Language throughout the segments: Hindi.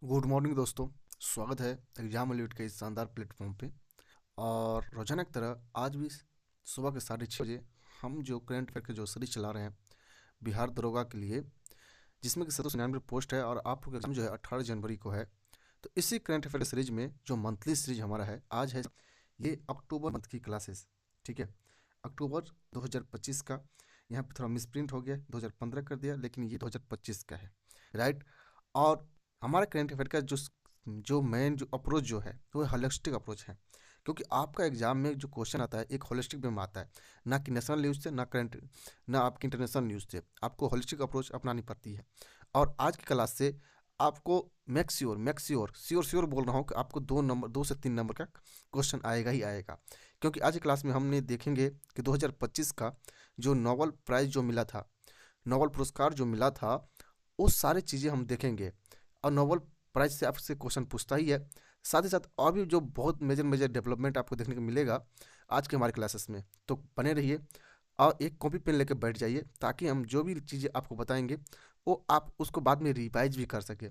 गुड मॉर्निंग दोस्तों। स्वागत है एग्जाम अलर्ट के इस शानदार प्लेटफॉर्म पे। और रोजाना की तरह आज भी सुबह के 6:30 बजे हम जो करंट अफेयर के जो सीरीज चला रहे हैं बिहार दरोगा के लिए, जिसमें कि 799 पोस्ट है और आपको एग्जाम जो है 18 जनवरी को है। तो इसी करंट अफेयर सीरीज में जो मंथली सीरीज हमारा है आज है ये अक्टूबर मंथ की क्लासेस। ठीक है, अक्टूबर 2025 का। यहाँ पे थोड़ा मिसप्रिंट हो गया, 2015 कर दिया, लेकिन ये 2025 का है, राइट। और हमारे करंट अफेयर का जो जो मेन जो अप्रोच जो है वो होलिस्टिक अप्रोच है, क्योंकि आपका एग्जाम में जो क्वेश्चन आता है एक होलिस्टिक वे में आता है, ना कि नेशनल न्यूज़ से, ना करंट, ना आपकी इंटरनेशनल न्यूज़ से। आपको होलिस्टिक अप्रोच अपनानी पड़ती है। और आज की क्लास से आपको मेक श्योर बोल रहा हूँ कि आपको 2 से 3 नंबर का क्वेश्चन आएगा ही आएगा, क्योंकि आज की क्लास में हमने देखेंगे कि 2025 का जो नोबेल प्राइज़ जो मिला था, नोबेल पुरस्कार जो मिला था, वो सारी चीज़ें हम देखेंगे। और नोबेल प्राइज से आपसे क्वेश्चन पूछता ही है, साथ ही साथ और भी जो बहुत मेजर मेजर डेवलपमेंट आपको देखने को मिलेगा आज के हमारे क्लासेस में। तो बने रहिए और एक कॉपी पेन लेकर बैठ जाइए, ताकि हम जो भी चीज़ें आपको बताएंगे वो आप उसको बाद में रिवाइज भी कर सके,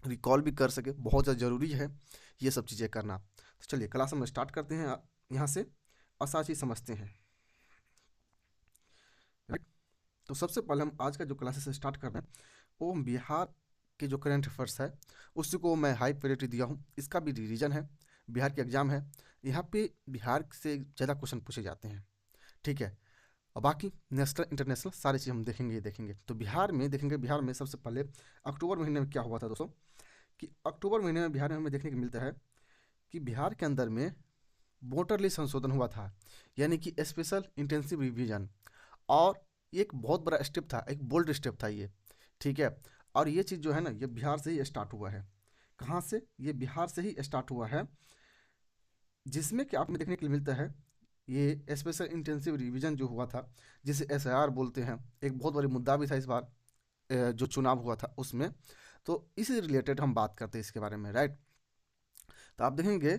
रिकॉल भी कर सके। बहुत ज़्यादा ज़रूरी है ये सब चीज़ें करना। तो चलिए क्लास हम स्टार्ट करते हैं यहाँ से और साथ ही समझते हैं। राइट। तो सबसे पहले हम आज का जो क्लासेस स्टार्ट कर रहे हैं वो हम बिहार के जो करंट अफेयर्स है उसी को मैं हाई प्रायोरिटी दिया हूँ। इसका भी रीजन है, बिहार के एग्जाम है, यहाँ पे बिहार से ज़्यादा क्वेश्चन पूछे जाते हैं। ठीक है, और बाकी नेशनल इंटरनेशनल सारी चीज़ हम देखेंगे ही देखेंगे। तो बिहार में देखेंगे, बिहार में सबसे पहले अक्टूबर महीने में क्या हुआ था दोस्तों, कि अक्टूबर महीने में बिहार में हमें देखने को मिलता है कि बिहार के अंदर में वोटर लिस्ट संशोधन हुआ था, यानी कि स्पेशल इंटेंसिव रिवीजन। और एक बहुत बड़ा स्टेप था, एक बोल्ड स्टेप था ये। ठीक है, और ये चीज़ जो है ना, ये बिहार से ही स्टार्ट हुआ है। कहाँ से? ये बिहार से ही स्टार्ट हुआ है, जिसमें कि आपने देखने के लिए मिलता है ये स्पेशल इंटेंसिव रिवीजन जो हुआ था, जिसे SIR बोलते हैं। एक बहुत बड़ी मुद्दा भी था इस बार जो चुनाव हुआ था उसमें। तो इसी रिलेटेड हम बात करते हैं इसके बारे में, राइट। तो आप देखेंगे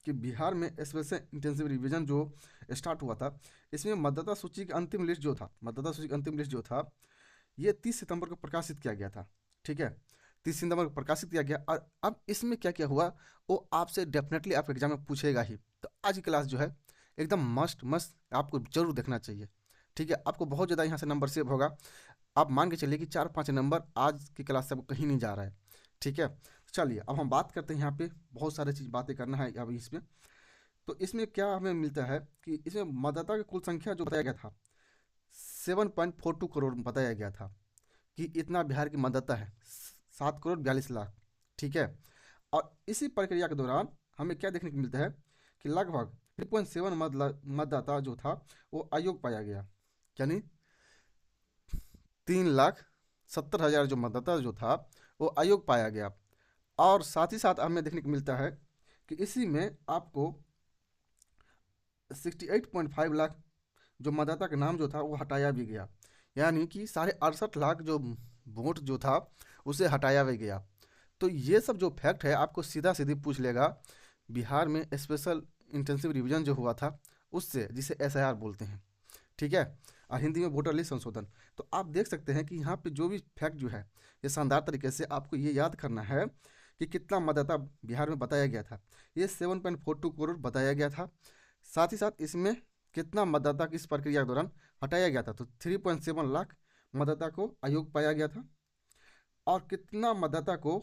कि बिहार में स्पेशल इंटेंसिव रिवीजन जो स्टार्ट हुआ था, इसमें मतदाता सूची की अंतिम लिस्ट जो था, मतदाता सूची की अंतिम लिस्ट जो था, ये 30 सितंबर को प्रकाशित किया गया था। ठीक है, 30 सितंबर को प्रकाशित किया गया। और अब इसमें क्या क्या हुआ वो आपसे डेफिनेटली आप एग्जाम में पूछेगा ही। तो आज की क्लास जो है एकदम मस्ट मस्ट आपको जरूर देखना चाहिए। ठीक है, आपको बहुत ज़्यादा यहाँ से नंबर सेव होगा। आप मान के चलिए कि 4-5 नंबर आज की क्लास से आपको कहीं नहीं जा रहा है। ठीक है, चलिए अब हम बात करते हैं। यहाँ पे बहुत सारी चीज़ बातें करना है अभी इसमें। तो इसमें क्या हमें मिलता है कि इसमें मतदाता की कुल संख्या जो बताया गया था 7.42 करोड़ बताया गया था, कि इतना बिहार की मतदाता है, 7 करोड़ 42 लाख। ठीक है, और इसी प्रक्रिया के दौरान हमें क्या देखने को मिलता है कि लगभग 3.7 मतदाता जो था वो अयोग्य पाया गया, यानी 3,70,000 जो मतदाता जो था वो अयोग्य पाया गया। और साथ ही साथ हमें देखने को मिलता है कि इसी में आपको 68.5 लाख जो मतदाता का नाम जो था वो हटाया भी गया, यानी कि 68.5 लाख जो वोट जो था उसे हटाया भी गया। तो ये सब जो फैक्ट है आपको सीधा सीधी पूछ लेगा बिहार में स्पेशल इंटेंसिव रिवीजन जो हुआ था उससे, जिसे SIR बोलते हैं। ठीक है, और हिंदी में वोटर लिस्ट संशोधन। तो आप देख सकते हैं कि यहाँ पे जो भी फैक्ट जो है ये शानदार तरीके से आपको ये याद करना है कि कितना मतदाता बिहार में बताया गया था। ये 7.42 करोड़ बताया गया था। साथ ही साथ इसमें कितना मतदाता की इस प्रक्रिया के दौरान हटाया गया था, तो 3.7 लाख मतदाता को अयोग्य पाया गया था। और कितना मतदाता को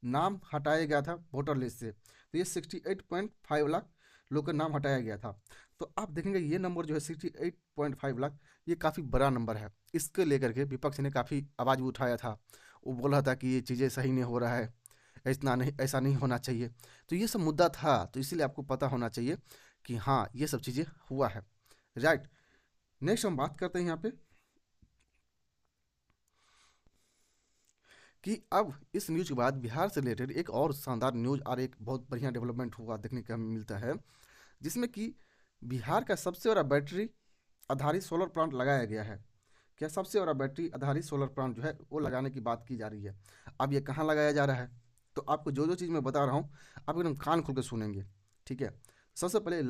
नाम हटाया गया था वोटर लिस्ट से, तो ये 68.5 लाख लोग का नाम हटाया गया था। तो आप देखेंगे ये नंबर जो है 68.5 लाख, ये काफ़ी बड़ा नंबर है। इसके लेकर के विपक्ष ने काफ़ी आवाज़ भी उठाया था। वो बोल रहा था कि ये चीज़ें सही नहीं हो रहा है, इतना नहीं, ऐसा नहीं होना चाहिए। तो ये सब मुद्दा था, तो इसीलिए आपको पता होना चाहिए कि हाँ ये सब चीज़ें हुआ है, राइट। नेक्स्ट हम बात करते हैं यहाँ पे कि अब इस न्यूज़ के बाद बिहार से रिलेटेड एक और शानदार न्यूज़ और एक बहुत बढ़िया डेवलपमेंट हुआ देखने को हमें मिलता है, जिसमें कि बिहार का सबसे बड़ा बैटरी आधारित सोलर प्लांट लगाया गया है। क्या? सबसे बड़ा बैटरी आधारित सोलर प्लांट जो है वो लगाने की बात की जा रही है। अब ये कहाँ लगाया जा रहा है, तो आपको जो जो चीज़ मैं बता रहा हूँ आप एकदम कान खोल के सुनेंगे। ठीक है, सबसे पहले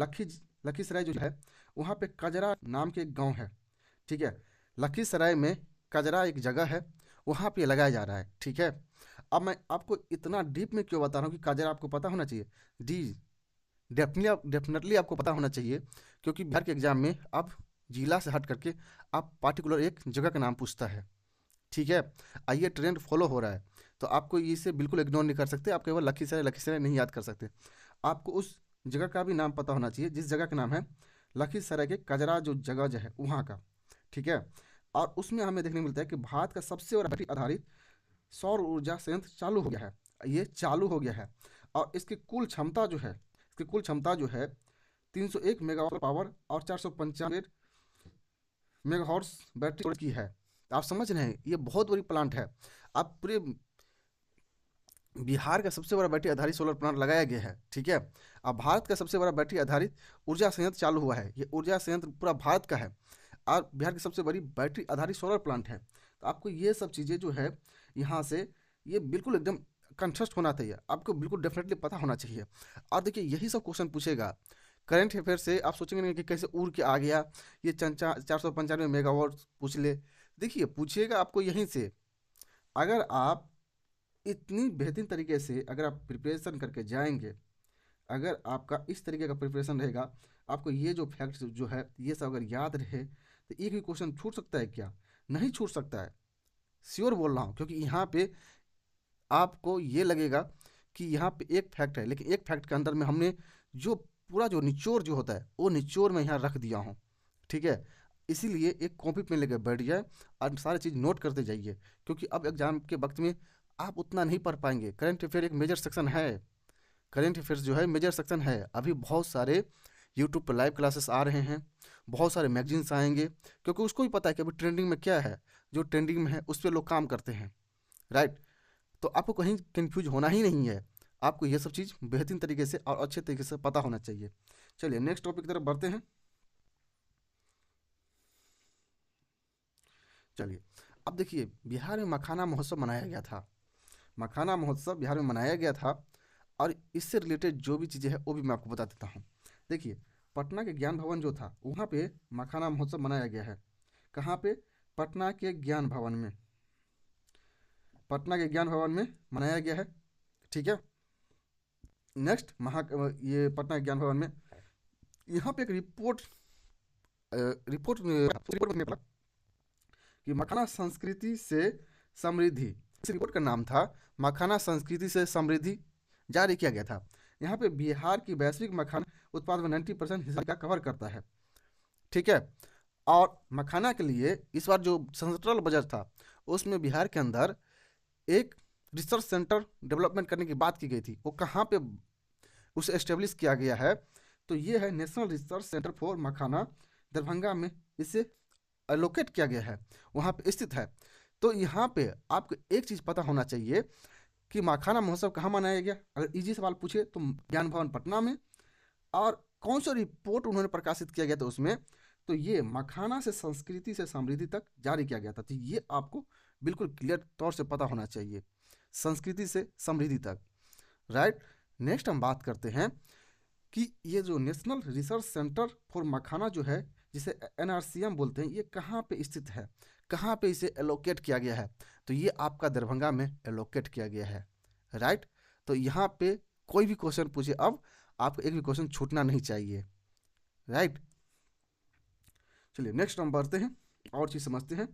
लखीसराय जो है वहाँ पे कजरा नाम के एक गाँव है। ठीक है, लखीसराय में कजरा एक जगह है, वहाँ पे लगाया जा रहा है। ठीक है, अब मैं आपको इतना डीप में क्यों बता रहा हूँ कि काजरा आपको पता होना चाहिए। डी डेफिनेटली आपको पता होना चाहिए, क्योंकि बिहार के एग्जाम में अब जिला से हट करके आप पार्टिकुलर एक जगह का नाम पूछता है। ठीक है, ये ट्रेंड फॉलो हो रहा है, तो आपको इसे बिल्कुल इग्नोर नहीं कर सकते। आप केवल लखीसराय नहीं याद कर सकते, आपको उस जगह का भी नाम पता होना चाहिए जिस जगह का नाम है लखीसराय के कजरा जो जगह जो है वहाँ का। ठीक है, और उसमें हमें देखने को मिलता है कि भारत का सबसे बड़ा बैटरी आधारित सौर ऊर्जा संयंत्र चालू हो गया है। ये चालू हो गया है, और इसकी कुल क्षमता जो है, 301 मेगावाट पावर और 495 मेगाहॉर्स बैटरी की है। आप समझ रहे हैं, ये बहुत बड़ी प्लांट है। आप पूरे बिहार का सबसे बड़ा बैटरी आधारित सोलर प्लांट लगाया गया है। ठीक है, अब भारत का सबसे बड़ा बैटरी आधारित ऊर्जा संयंत्र चालू हुआ है। ये ऊर्जा संयंत्र पूरा भारत का है, और बिहार की सबसे बड़ी बैटरी आधारित सोलर प्लांट है। तो आपको ये सब चीज़ें जो है यहाँ से ये बिल्कुल एकदम कंठस्थ होना चाहिए, आपको बिल्कुल डेफिनेटली पता होना चाहिए। और देखिए यही सब क्वेश्चन पूछेगा करंट अफेयर से। आप सोचेंगे नहीं कि कैसे उड़ के आ गया, ये 495 मेगावाट पूछ ले। देखिए पूछिएगा आपको यहीं से। अगर आप इतनी बेहतरीन तरीके से अगर आप प्रिपरेशन करके जाएंगे, अगर आपका इस तरीके का प्रिपरेशन रहेगा, आपको ये जो फैक्ट्स जो है ये सब अगर याद रहे, तो एक भी क्वेश्चन छूट सकता है क्या? नहीं छूट सकता है, श्योर बोल रहा हूँ। क्योंकि यहाँ पे आपको ये लगेगा कि यहाँ पे एक फैक्ट है, लेकिन एक फैक्ट के अंदर में हमने जो पूरा जो निचोड़ जो होता है वो निचोड़ में यहाँ रख दिया हूँ। ठीक है, इसीलिए एक कॉपी पेन लेकर बैठ जाए और सारी चीज़ नोट करते जाइए, क्योंकि अब एग्जाम के वक्त में आप उतना नहीं पढ़ पाएंगे। करंट अफेयर एक मेजर सेक्शन है, करंट अफेयर्स जो है मेजर सेक्शन है। अभी बहुत सारे यूट्यूब पर लाइव क्लासेस आ रहे हैं, बहुत सारे मैगजीन्स आएंगे, क्योंकि उसको भी पता है कि अभी ट्रेंडिंग में क्या है, जो ट्रेंडिंग में है उस पर लोग काम करते हैं। राइट, तो आपको कहीं कंफ्यूज होना ही नहीं है, आपको ये सब चीज़ बेहतरीन तरीके से और अच्छे तरीके से पता होना चाहिए। चलिए नेक्स्ट टॉपिक की तरफ बढ़ते हैं। चलिए, अब देखिए बिहार में मखाना महोत्सव मनाया गया था। मखाना महोत्सव बिहार में मनाया गया था, और इससे रिलेटेड जो भी चीज़ें हैं वो भी मैं आपको बता देता हूँ। देखिए पटना के ज्ञान भवन जो था वहाँ पे मखाना महोत्सव मनाया गया है। कहाँ पे? पटना के ज्ञान भवन में, पटना के ज्ञान भवन में मनाया गया है। ठीक है, नेक्स्ट ये पटना के ज्ञान भवन में यहाँ पे एक रिपोर्ट निकला कि मखाना संस्कृति से समृद्धि, इस रिपोर्ट का नाम था मखाना संस्कृति से समृद्धि, जारी किया गया था। यहाँ पे बिहार की वैश्विक मखाना उत्पादन में 90% हिस्सा का कवर करता है। ठीक है, और मखाना के लिए इस बार जो सेंट्रल बजट था उसमें बिहार के अंदर एक रिसर्च सेंटर डेवलपमेंट करने की बात की गई थी। वो कहाँ पे उसे एस्टेब्लिश किया गया है? तो ये है नेशनल रिसर्च सेंटर फॉर मखाना, दरभंगा में इसे एलोकेट किया गया है, वहाँ पे स्थित है। तो यहाँ पे आपको एक चीज़ पता होना चाहिए कि मखाना महोत्सव कहाँ मनाया गया। अगर इजी सवाल पूछे तो ज्ञान भवन पटना में, और कौन सा रिपोर्ट उन्होंने प्रकाशित किया गया था उसमें, तो ये मखाना से संस्कृति से समृद्धि तक जारी किया गया था। तो ये आपको बिल्कुल क्लियर तौर से पता होना चाहिए, संस्कृति से समृद्धि तक। राइट, नेक्स्ट हम बात करते हैं कि ये जो नेशनल रिसर्च सेंटर फॉर मखाना जो है, जिसे एनआरसीएम बोलते हैं, ये कहाँ पे स्थित है, कहाँ पे इसे एलोकेट किया गया है? तो ये आपका दरभंगा में एलोकेट किया गया है। राइट, तो यहाँ पे कोई भी क्वेश्चन पूछे, अब आपको एक भी क्वेश्चन छूटना नहीं चाहिए। राइट, चलिए नेक्स्ट हम बढ़ते हैं और चीज़ समझते हैं।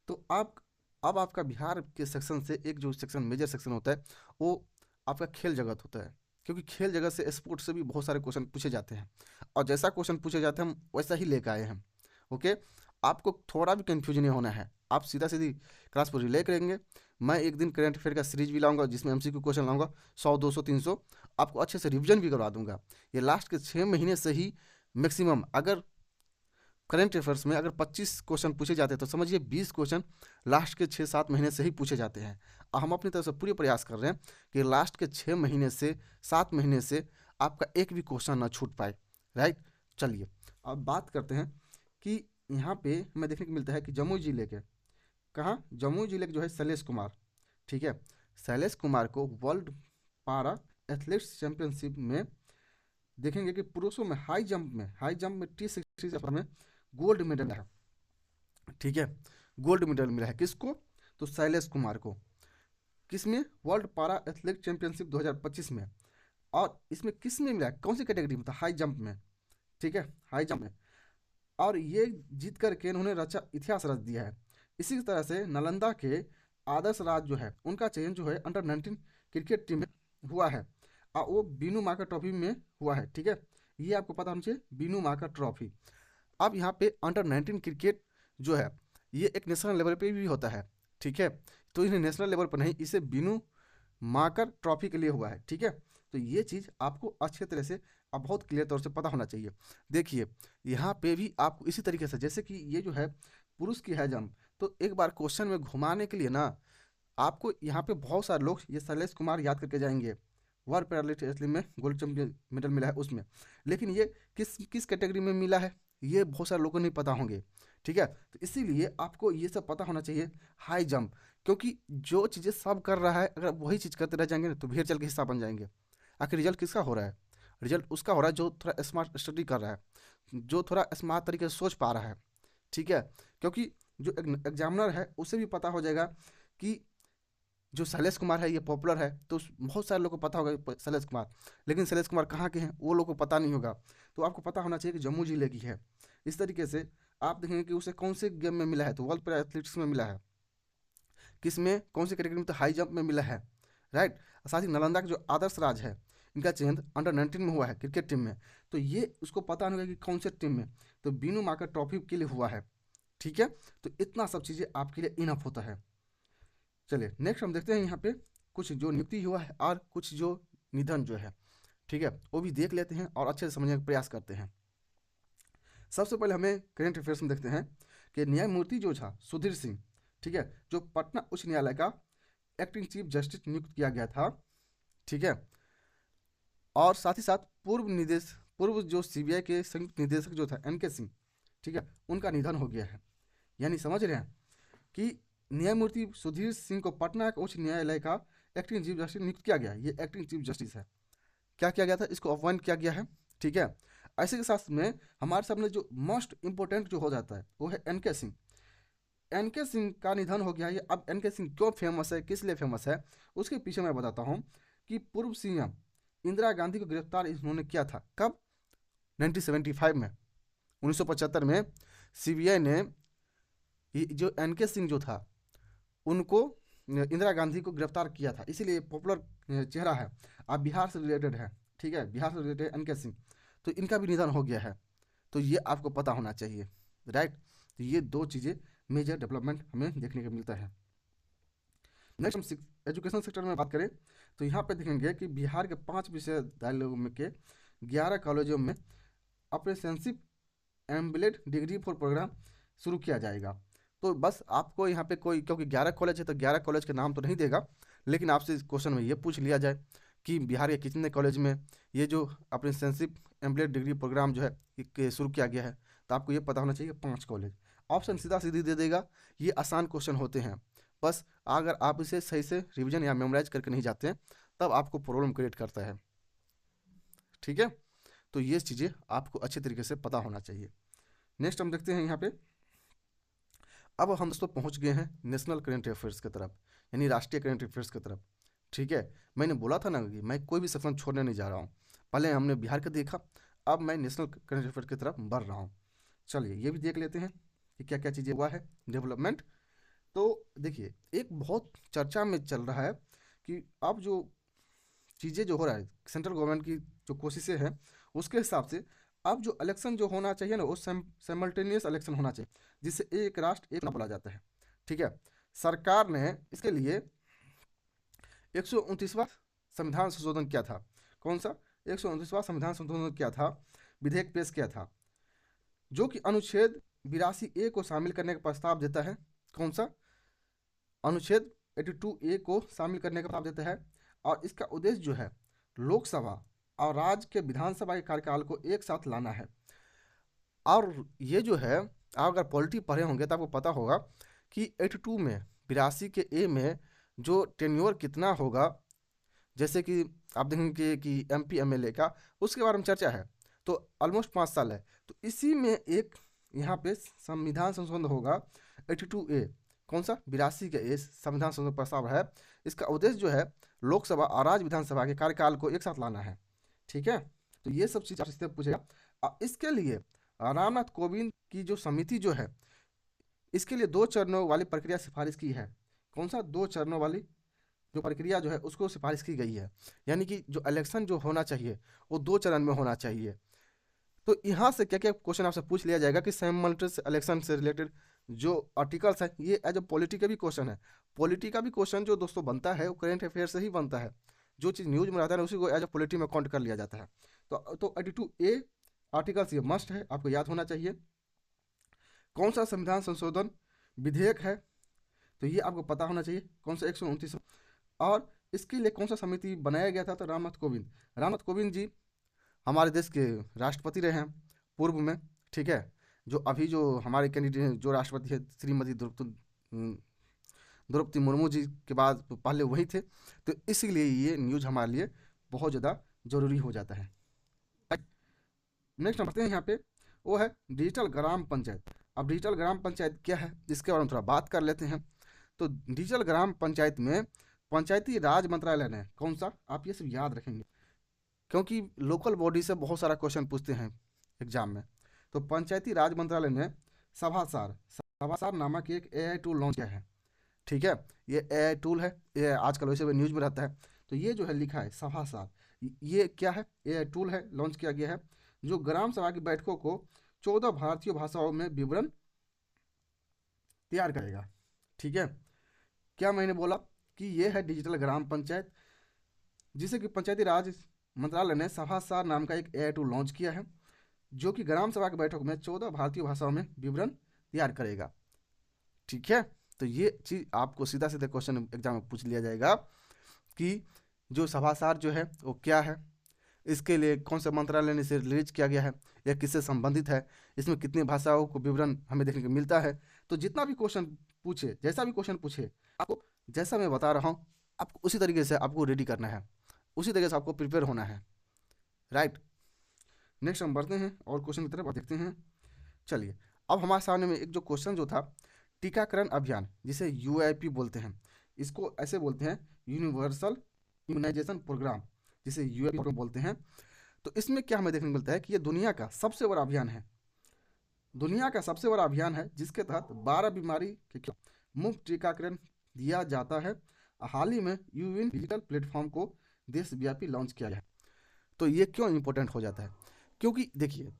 तो अब आपका बिहार के सेक्शन से एक जो सेक्शन मेजर सेक्शन होता है वो आपका खेल जगत होता है, क्योंकि खेल जगत से स्पोर्ट्स से भी बहुत सारे क्वेश्चन पूछे जाते हैं, और जैसा क्वेश्चन पूछे जाते हैं हम वैसा ही लेकर आए हैं। ओके, आपको थोड़ा भी कन्फ्यूज नहीं होना है, आप सीधा सीधी क्लास पर रिले करेंगे। मैं एक दिन करंट अफेयर का सीरीज भी लाऊंगा जिसमें एमसीक्यू क्वेश्चन लाऊंगा 100 200 300, आपको अच्छे से रिवीजन भी करवा दूंगा। ये लास्ट के 6 महीने से ही मैक्सिमम, अगर करंट अफेयर्स में अगर 25 क्वेश्चन पूछे जाते हैं तो समझिए 20 क्वेश्चन लास्ट के 6-7 महीने से ही पूछे जाते हैं। और हम अपनी तरफ से पूरे प्रयास कर रहे हैं कि लास्ट के 6 महीने से 7 महीने से आपका एक भी क्वेश्चन ना छूट पाए। राइट, चलिए अब बात करते हैं कि यहाँ पे हमें देखने को मिलता है कि जमुई जिले के, कहाँ? जमुई जिले के जो है शैलेश कुमार। ठीक है, शैलेश कुमार को वर्ल्ड पारा एथलेटिक्स चैंपियनशिप में देखेंगे कि पुरुषों में हाई जंप में T60 में गोल्ड मेडल है। ठीक है, गोल्ड मेडल मिला है किसको? तो शैलेश कुमार को। किसमें? वर्ल्ड पारा एथलेटिक चैंपियनशिप 2025 में। और इसमें किस में मिला है? कौन सी कैटेगरी में था? हाई जंप में, ठीक है, हाई जंप में। और ये जीत करके इन्होंने रचा इतिहास रच दिया है। इसी तरह से नालंदा के आदर्श राज जो है उनका चयन जो है अंडर 19 क्रिकेट टीम में हुआ है, और वो बीनू मार्कर ट्रॉफी में हुआ है, ठीक है। ये आपको पता होना चाहिए, बीनू मार्कर ट्रॉफी। अब यहाँ पे अंडर 19 क्रिकेट जो है ये एक नेशनल लेवल पे भी होता है, ठीक है। तो इन्हें नेशनल लेवल पर नहीं, इसे बीनू मार्कर ट्रॉफी के लिए हुआ है, ठीक है। तो ये चीज़ आपको अच्छे तरह से अब बहुत क्लियर तौर से पता होना चाहिए। देखिए यहाँ पे भी आपको इसी तरीके से, जैसे कि ये जो है पुरुष की है जंप, तो एक बार क्वेश्चन में घुमाने के लिए ना आपको यहाँ पे बहुत सारे लोग ये शैलेश कुमार याद करके जाएंगे, वर्ल्ड पैरालिटिक एथलीट में गोल्ड चैंपियन मेडल मिला है उसमें। लेकिन ये किस किस कैटेगरी में मिला है ये बहुत सारे लोगों को नहीं पता होंगे, ठीक है। तो इसीलिए आपको ये सब पता होना चाहिए, हाई जंप। क्योंकि जो चीज़ें सब कर रहा है अगर वही चीज़ करते रह जाएंगे ना तो भेड़ चल के हिस्सा बन जाएंगे। आखिर रिजल्ट किसका हो रहा है? रिजल्ट उसका हो रहा है जो थोड़ा स्मार्ट स्टडी कर रहा है, जो थोड़ा स्मार्ट तरीके से सोच पा रहा है, ठीक है। क्योंकि जो एग्जामिनर है उसे भी पता हो जाएगा कि जो शैलेश कुमार है ये पॉपुलर है, तो बहुत सारे लोगों को पता होगा शैलेश कुमार, लेकिन शैलेश कुमार कहाँ के हैं वो लोग को पता नहीं होगा। तो आपको पता होना चाहिए कि जम्मू जिले की है। इस तरीके से आप देखेंगे कि उसे कौन से गेम में मिला है, तो वर्ल्ड पैरा एथलेटिक्स में मिला है। किस में? कौन सी कैटेगरी में? तो हाई जंप में मिला है, राइट। साथ ही नालंदा के जो आदर्श राज है इनका चयन अंडर 19 में हुआ है क्रिकेट टीम में, तो ये उसको पता नहीं होगा कि कौन से टीम में, तो बीनू मार्कर ट्रॉफी के लिए हुआ है, ठीक है। तो इतना सब चीज़ें आपके लिए इनफ होता है। चलिए नेक्स्ट हम देखते हैं यहाँ पे कुछ जो नियुक्ति हुआ है और कुछ जो निधन जो है, ठीक है, वो भी देख लेते हैं और अच्छे से समझने का प्रयास करते हैं। सबसे पहले हमें करेंट अफेयर्स में देखते हैं कि न्यायमूर्ति जो था सुधीर सिंह, ठीक है, जो पटना उच्च न्यायालय का एक्टिंग चीफ जस्टिस नियुक्त किया गया था, ठीक है। और साथ ही साथ पूर्व जो सीबीआई के संयुक्त निदेशक जो था एन के सिंह, ठीक है, उनका निधन हो गया है। यानी समझ रहे हैं कि न्यायमूर्ति सुधीर सिंह को पटना उच्च न्यायालय का एक्टिंग चीफ जस्टिस नियुक्त किया गया। ये एक्टिंग चीफ जस्टिस है, क्या किया गया था, इसको अपॉइंट किया गया है, ठीक है। ऐसे के साथ में हमारे सामने जो मोस्ट इंपॉर्टेंट जो हो जाता है वो है एन के सिंह। एन के सिंह का निधन हो गया है। अब एन के सिंह क्यों फेमस है, किस लिए फेमस है, उसके पीछे मैं बताता हूँ कि पूर्व सीएम इंदिरा गांधी को गिरफ्तार इन्होंने किया था। कब? 1975 में, 1975 में सीबीआई ने जो एन के सिंह जो था उनको इंदिरा गांधी को गिरफ्तार किया था, इसीलिए पॉपुलर चेहरा है। आप बिहार से रिलेटेड है, ठीक है, बिहार से रिलेटेड एन के सिंह, तो इनका भी निधन हो गया है। तो ये आपको पता होना चाहिए, राइट। तो ये दो चीज़ें मेजर डेवलपमेंट हमें देखने को मिलता है। नेक्स्ट हम एजुकेशन सेक्टर में बात करें तो यहाँ पे देखेंगे कि बिहार के 5 विश्वविद्यालयों में के 11 कॉलेजों में apprenticeship embedded degree for program शुरू किया जाएगा। तो बस आपको यहाँ पे कोई, क्योंकि 11 कॉलेज है तो 11 कॉलेज के नाम तो नहीं देगा, लेकिन आपसे इस क्वेश्चन में ये पूछ लिया जाए कि बिहार के कितने कॉलेज में ये जो अप्रेंटिसशिप एम्बेडेड डिग्री प्रोग्राम जो है शुरू किया गया है, तो आपको ये पता होना चाहिए 5 कॉलेज। ऑप्शन सीधा सीधी दे देगा। ये आसान क्वेश्चन होते हैं, बस अगर आप इसे सही से रिवीजन या मेमोराइज करके नहीं जाते हैं तब आपको प्रॉब्लम क्रिएट करता है, ठीक है। तो ये चीज़ें आपको अच्छे तरीके से पता होना चाहिए। नेक्स्ट हम देखते हैं यहाँ पे, अब हम दोस्तों पहुँच गए हैं नेशनल करेंट अफेयर्स की तरफ, यानी राष्ट्रीय करेंट अफेयर्स की तरफ, ठीक है। मैंने बोला था ना कि मैं कोई भी सेक्शन छोड़ने नहीं जा रहा हूँ। पहले हमने बिहार का देखा, अब मैं नेशनल करेंट अफेयर की तरफ बढ़ रहा हूँ। चलिए ये भी देख लेते हैं कि क्या क्या चीज़ें हुआ है डेवलपमेंट। तो देखिए एक बहुत चर्चा में चल रहा है कि अब जो चीज़ें जो हो रहा है सेंट्रल गवर्नमेंट की जो कोशिशें हैं उसके हिसाब से अब जो इलेक्शन जो होना चाहिए ना वो साइमल्टेनियस इलेक्शन होना चाहिए, जिससे एक राष्ट्र एक चुनाव बोला जाता है, ठीक है। सरकार ने इसके लिए 129वां संविधान संशोधन किया था। कौन सा? 129वां संविधान संशोधन किया था, विधेयक पेश किया था, जो कि अनुच्छेद 82A को शामिल करने का प्रस्ताव देता है। कौन सा? अनुच्छेद 82A को शामिल करने का प्रस्ताव देता है। और इसका उद्देश्य जो है लोकसभा और राज्य के विधानसभा के कार्यकाल को एक साथ लाना है। और ये जो है आप अगर पॉलिटी पढ़े होंगे तो आपको पता होगा कि 82 में 82 के ए में जो टेन्योर कितना होगा, जैसे कि आप देखेंगे कि MP MLA का उसके बारे में चर्चा है, तो ऑलमोस्ट 5 साल है। तो इसी में एक यहाँ पे संविधान संशोधन होगा 82A, कौन सा 82 का ये संविधान संशोधन प्रस्ताव है, इसका उद्देश्य जो है लोकसभा और राज्य विधानसभा के कार्यकाल को एक साथ लाना है। ठीक है, तो ये सब चीज़ आपसे पूछेगा। इसके लिए रामनाथ कोविंद की जो समिति जो है, इसके लिए 2 चरणों वाली प्रक्रिया सिफारिश की है। कौन सा 2 चरणों वाली जो प्रक्रिया जो है उसको सिफारिश की गई है, यानी कि जो इलेक्शन जो होना चाहिए वो 2 चरण में होना चाहिए। तो यहाँ से क्या क्या क्वेश्चन आपसे पूछ लिया जाएगा कि साइमल्टेनियस इलेक्शन से रिलेटेड जो आर्टिकल्स है, ये एज अ पॉलिटी का भी क्वेश्चन है। पॉलिटी का भी क्वेश्चन जो दोस्तों बनता है वो करेंट अफेयर से ही बनता है। जो चीज़ न्यूज में रहता है उसी को एज अ पॉलिटी में काउंट कर लिया जाता है। तो 82A आर्टिकल्स ये मस्ट है, आपको याद होना चाहिए। कौन सा संविधान संशोधन विधेयक है, तो ये आपको पता होना चाहिए कौन सा 129। और इसके लिए कौन सा समिति बनाया गया था, तो रामनाथ कोविंद जी हमारे देश के राष्ट्रपति रहे हैं पूर्व में। ठीक है, जो अभी जो हमारे कैंडिडेट जो राष्ट्रपति है श्रीमती द्रौपदी मुर्मू जी के बाद पहले वही थे। तो इसीलिए ये न्यूज हमारे लिए बहुत ज़्यादा जरूरी हो जाता है। नेक्स्ट बढ़ते हैं यहाँ पे, वो है डिजिटल ग्राम पंचायत। अब डिजिटल ग्राम पंचायत क्या है इसके बारे में थोड़ा बात कर लेते हैं। तो डिजिटल ग्राम पंचायत में पंचायती राज मंत्रालय ने कौन सा, आप ये सब याद रखेंगे क्योंकि लोकल बॉडी से बहुत सारा क्वेश्चन पूछते हैं एग्जाम में। तो पंचायती राज मंत्रालय ने सभासार नामक एक AI टूल लॉन्च किया है। ठीक है, ये AI टूल है, ये आजकल वैसे भी न्यूज में रहता है। तो ये जो है लिखा है सभासार, ये क्या है, AI टूल है, लॉन्च किया गया है, जो ग्राम सभा की बैठकों को 14 भारतीय भाषाओं में विवरण तैयार करेगा। ठीक है, क्या मैंने बोला कि ये है डिजिटल ग्राम पंचायत, जिसे कि पंचायती राज मंत्रालय ने सभासार नाम का एक AI टूल लॉन्च किया है, जो कि ग्राम सभा की बैठक में 14 भारतीय भाषाओं में विवरण तैयार करेगा। ठीक है, तो ये चीज़ आपको सीधा सीधा क्वेश्चन एग्जाम में पूछ लिया जाएगा कि जो सभासार जो है वो क्या है, इसके लिए कौन से मंत्रालय ने इसे रिलीज किया गया है, या किससे संबंधित है, इसमें कितनी भाषाओं को विवरण हमें देखने को मिलता है। तो जितना भी क्वेश्चन पूछे, जैसा भी क्वेश्चन पूछे, आपको जैसा मैं बता रहा हूँ आपको उसी तरीके से आपको रेडी करना है, उसी तरीके से आपको प्रिपेयर होना है। राइट, नेक्स्ट हम बढ़ते हैं और क्वेश्चन की तरफ देखते हैं। चलिए, अब हमारे सामने में एक जो क्वेश्चन जो था, टीकाकरण अभियान जिसे UIP बोलते हैं, इसको ऐसे बोलते हैं यूनिवर्सल इम्यूनाइजेशन प्रोग्राम, जिसे UIP प्रोग्राम बोलते हैं। तो इसमें क्या हमें देखने को मिलता है कि ये दुनिया का सबसे बड़ा अभियान है, दुनिया का सबसे बड़ा अभियान है, जिसके तहत 12 बीमारी के खिलाफ मुफ्त टीकाकरण दिया जाता है। हाल ही में यूविन डिजिटल प्लेटफॉर्म को देशव्यापी लॉन्च किया गया है। तो ये क्यों इम्पोर्टेंट हो जाता है, क्योंकि देखिए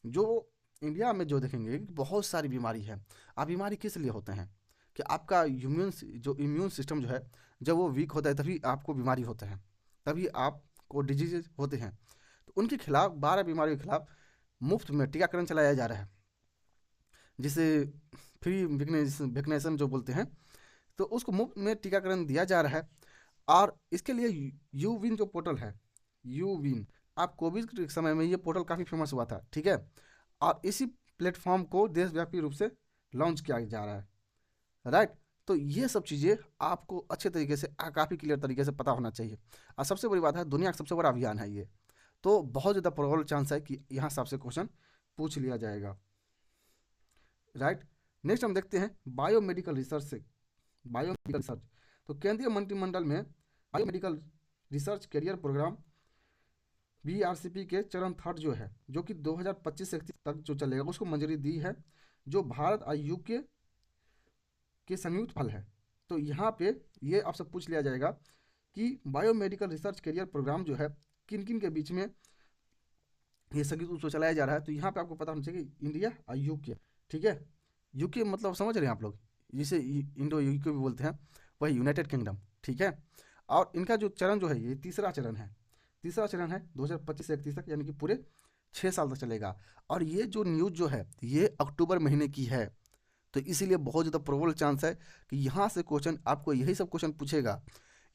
जो इंडिया में जो देखेंगे बहुत सारी बीमारी है। अब बीमारी किस लिए होते हैं कि आपका इम्यून सिस्टम जो है जब वो वीक होता है तभी आपको बीमारी होता है, तभी आपको डिजीज होते हैं। तो उनके खिलाफ 12 बीमारियों के खिलाफ मुफ्त में टीकाकरण चलाया जा रहा है, जिसे फ्री वैक्सीनेशन जो बोलते हैं। तो उसको मुफ्त में टीकाकरण दिया जा रहा है। और इसके लिए यूविन जो पोर्टल है, यूविन, आप कोविड के समय में ये पोर्टल काफ़ी फेमस हुआ था। ठीक है, और इसी प्लेटफॉर्म को देशव्यापी रूप से लॉन्च किया जा रहा है। राइट, तो ये सब चीज़ें आपको अच्छे तरीके से काफ़ी क्लियर तरीके से पता होना चाहिए। और सबसे बड़ी बात है, दुनिया का सबसे बड़ा अभियान है ये, तो बहुत ज़्यादा प्रोबेबल चांस है कि यहाँ से आपसे क्वेश्चन पूछ लिया जाएगा। राइट, नेक्स्ट हम देखते हैं बायोमेडिकल रिसर्च। तो केंद्रीय मंत्रिमंडल में biomedical research career program BRCP के चरण 3 जो है, जो कि 2025 से 31 तक जो चलेगा, उसको मंजूरी दी है, जो भारत और UK के संयुक्त फल है। तो यहाँ पे ये आपसे पूछ लिया जाएगा कि बायोमेडिकल रिसर्च कैरियर प्रोग्राम जो है किन किन के बीच में ये संयुक्त रूप से चलाया जा रहा है। तो यहाँ पे आपको पता होना चाहिए कि इंडिया और UK। ठीक है, UK मतलब समझ रहे हैं आप लोग, जिसे इंडो UK भी बोलते हैं, वही यूनाइटेड किंगडम। ठीक है, और इनका जो चरण जो है ये तीसरा चरण है 2025 से 31 तक, यानी कि पूरे 6 साल तक चलेगा। और ये जो न्यूज़ जो है ये अक्टूबर महीने की है, तो इसीलिए बहुत ज़्यादा प्रोबेबल चांस है कि यहाँ से क्वेश्चन आपको यही सब क्वेश्चन पूछेगा।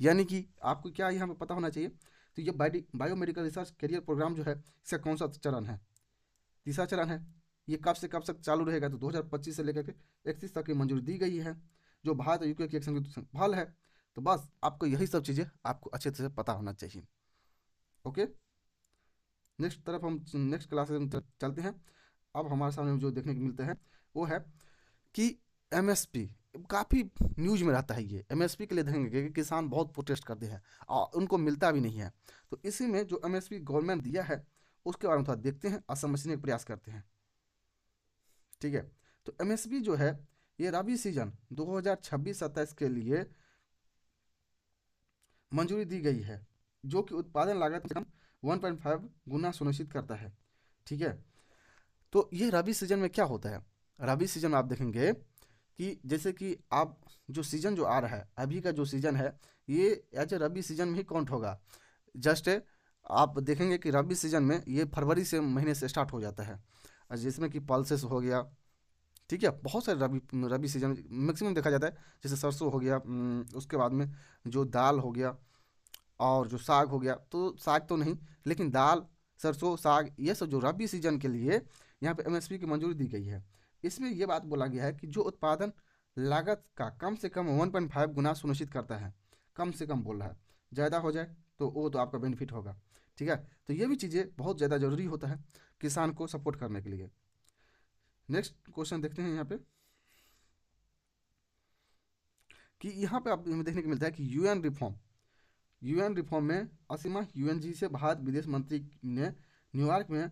यानी कि आपको क्या यहाँ पे पता होना चाहिए, तो ये बायोमेडिकल रिसर्च कैरियर प्रोग्राम जो है इसका कौन सा चरण है, तीसरा चरण है। ये कब से कब तक चालू रहेगा, तो 2025 से लेकर के 31 तक की मंजूरी दी गई है, जो भारत और UK की एक संयुक्त पहल है। तो बस आपको यही सब चीज़ें आपको अच्छे से पता होना चाहिए। ओके, नेक्स्ट क्लास में चलते हैं। अब हमारे सामने जो देखने को मिलता है वो है कि एमएसपी काफ़ी न्यूज में रहता है। ये एमएसपी के लिए देखेंगे कि किसान बहुत प्रोटेस्ट करते हैं और उनको मिलता भी नहीं है। तो इसी में जो एमएसपी गवर्नमेंट दिया है उसके बारे में थोड़ा देखते हैं और समझने का प्रयास करते हैं। ठीक है, तो एमएसपी जो है ये रबी सीजन 2026-27 के लिए मंजूरी दी गई है, जो कि उत्पादन लागत कम 1.5 गुना सुनिश्चित करता है। ठीक है, तो ये रबी सीजन में क्या होता है? रबी सीजन में आप देखेंगे कि जैसे कि आप जो सीजन जो आ रहा है, अभी का जो सीजन है, ये एज ए रबी सीजन में ही काउंट होगा। जस्ट आप देखेंगे कि रबी सीजन में ये फरवरी से महीने से स्टार्ट हो जाता है, जिसमें कि पल्सेस हो गया। ठीक है, बहुत सारे रबी रबी सीजन मैक्सिमम देखा जाता है। जैसे सरसों हो गया, उसके बाद में जो दाल हो गया और जो साग हो गया, तो साग तो नहीं लेकिन दाल, सरसों, साग, ये सब जो रबी सीजन के लिए यहाँ पे एमएसपी की मंजूरी दी गई है। इसमें ये बात बोला गया है कि जो उत्पादन लागत का कम से कम 1.5 गुना सुनिश्चित करता है। कम से कम बोल रहा है, ज़्यादा हो जाए तो वो तो आपका बेनिफिट होगा। ठीक है, तो ये भी चीज़ें बहुत ज़्यादा ज़रूरी होता है किसान को सपोर्ट करने के लिए। नेक्स्ट क्वेश्चन देखते हैं यहाँ पे कि यहाँ पे आप हमें देखने को मिलता है कि यूएन रिफॉर्म में असीमा यूएनजी से भारत विदेश मंत्री ने न्यूयॉर्क में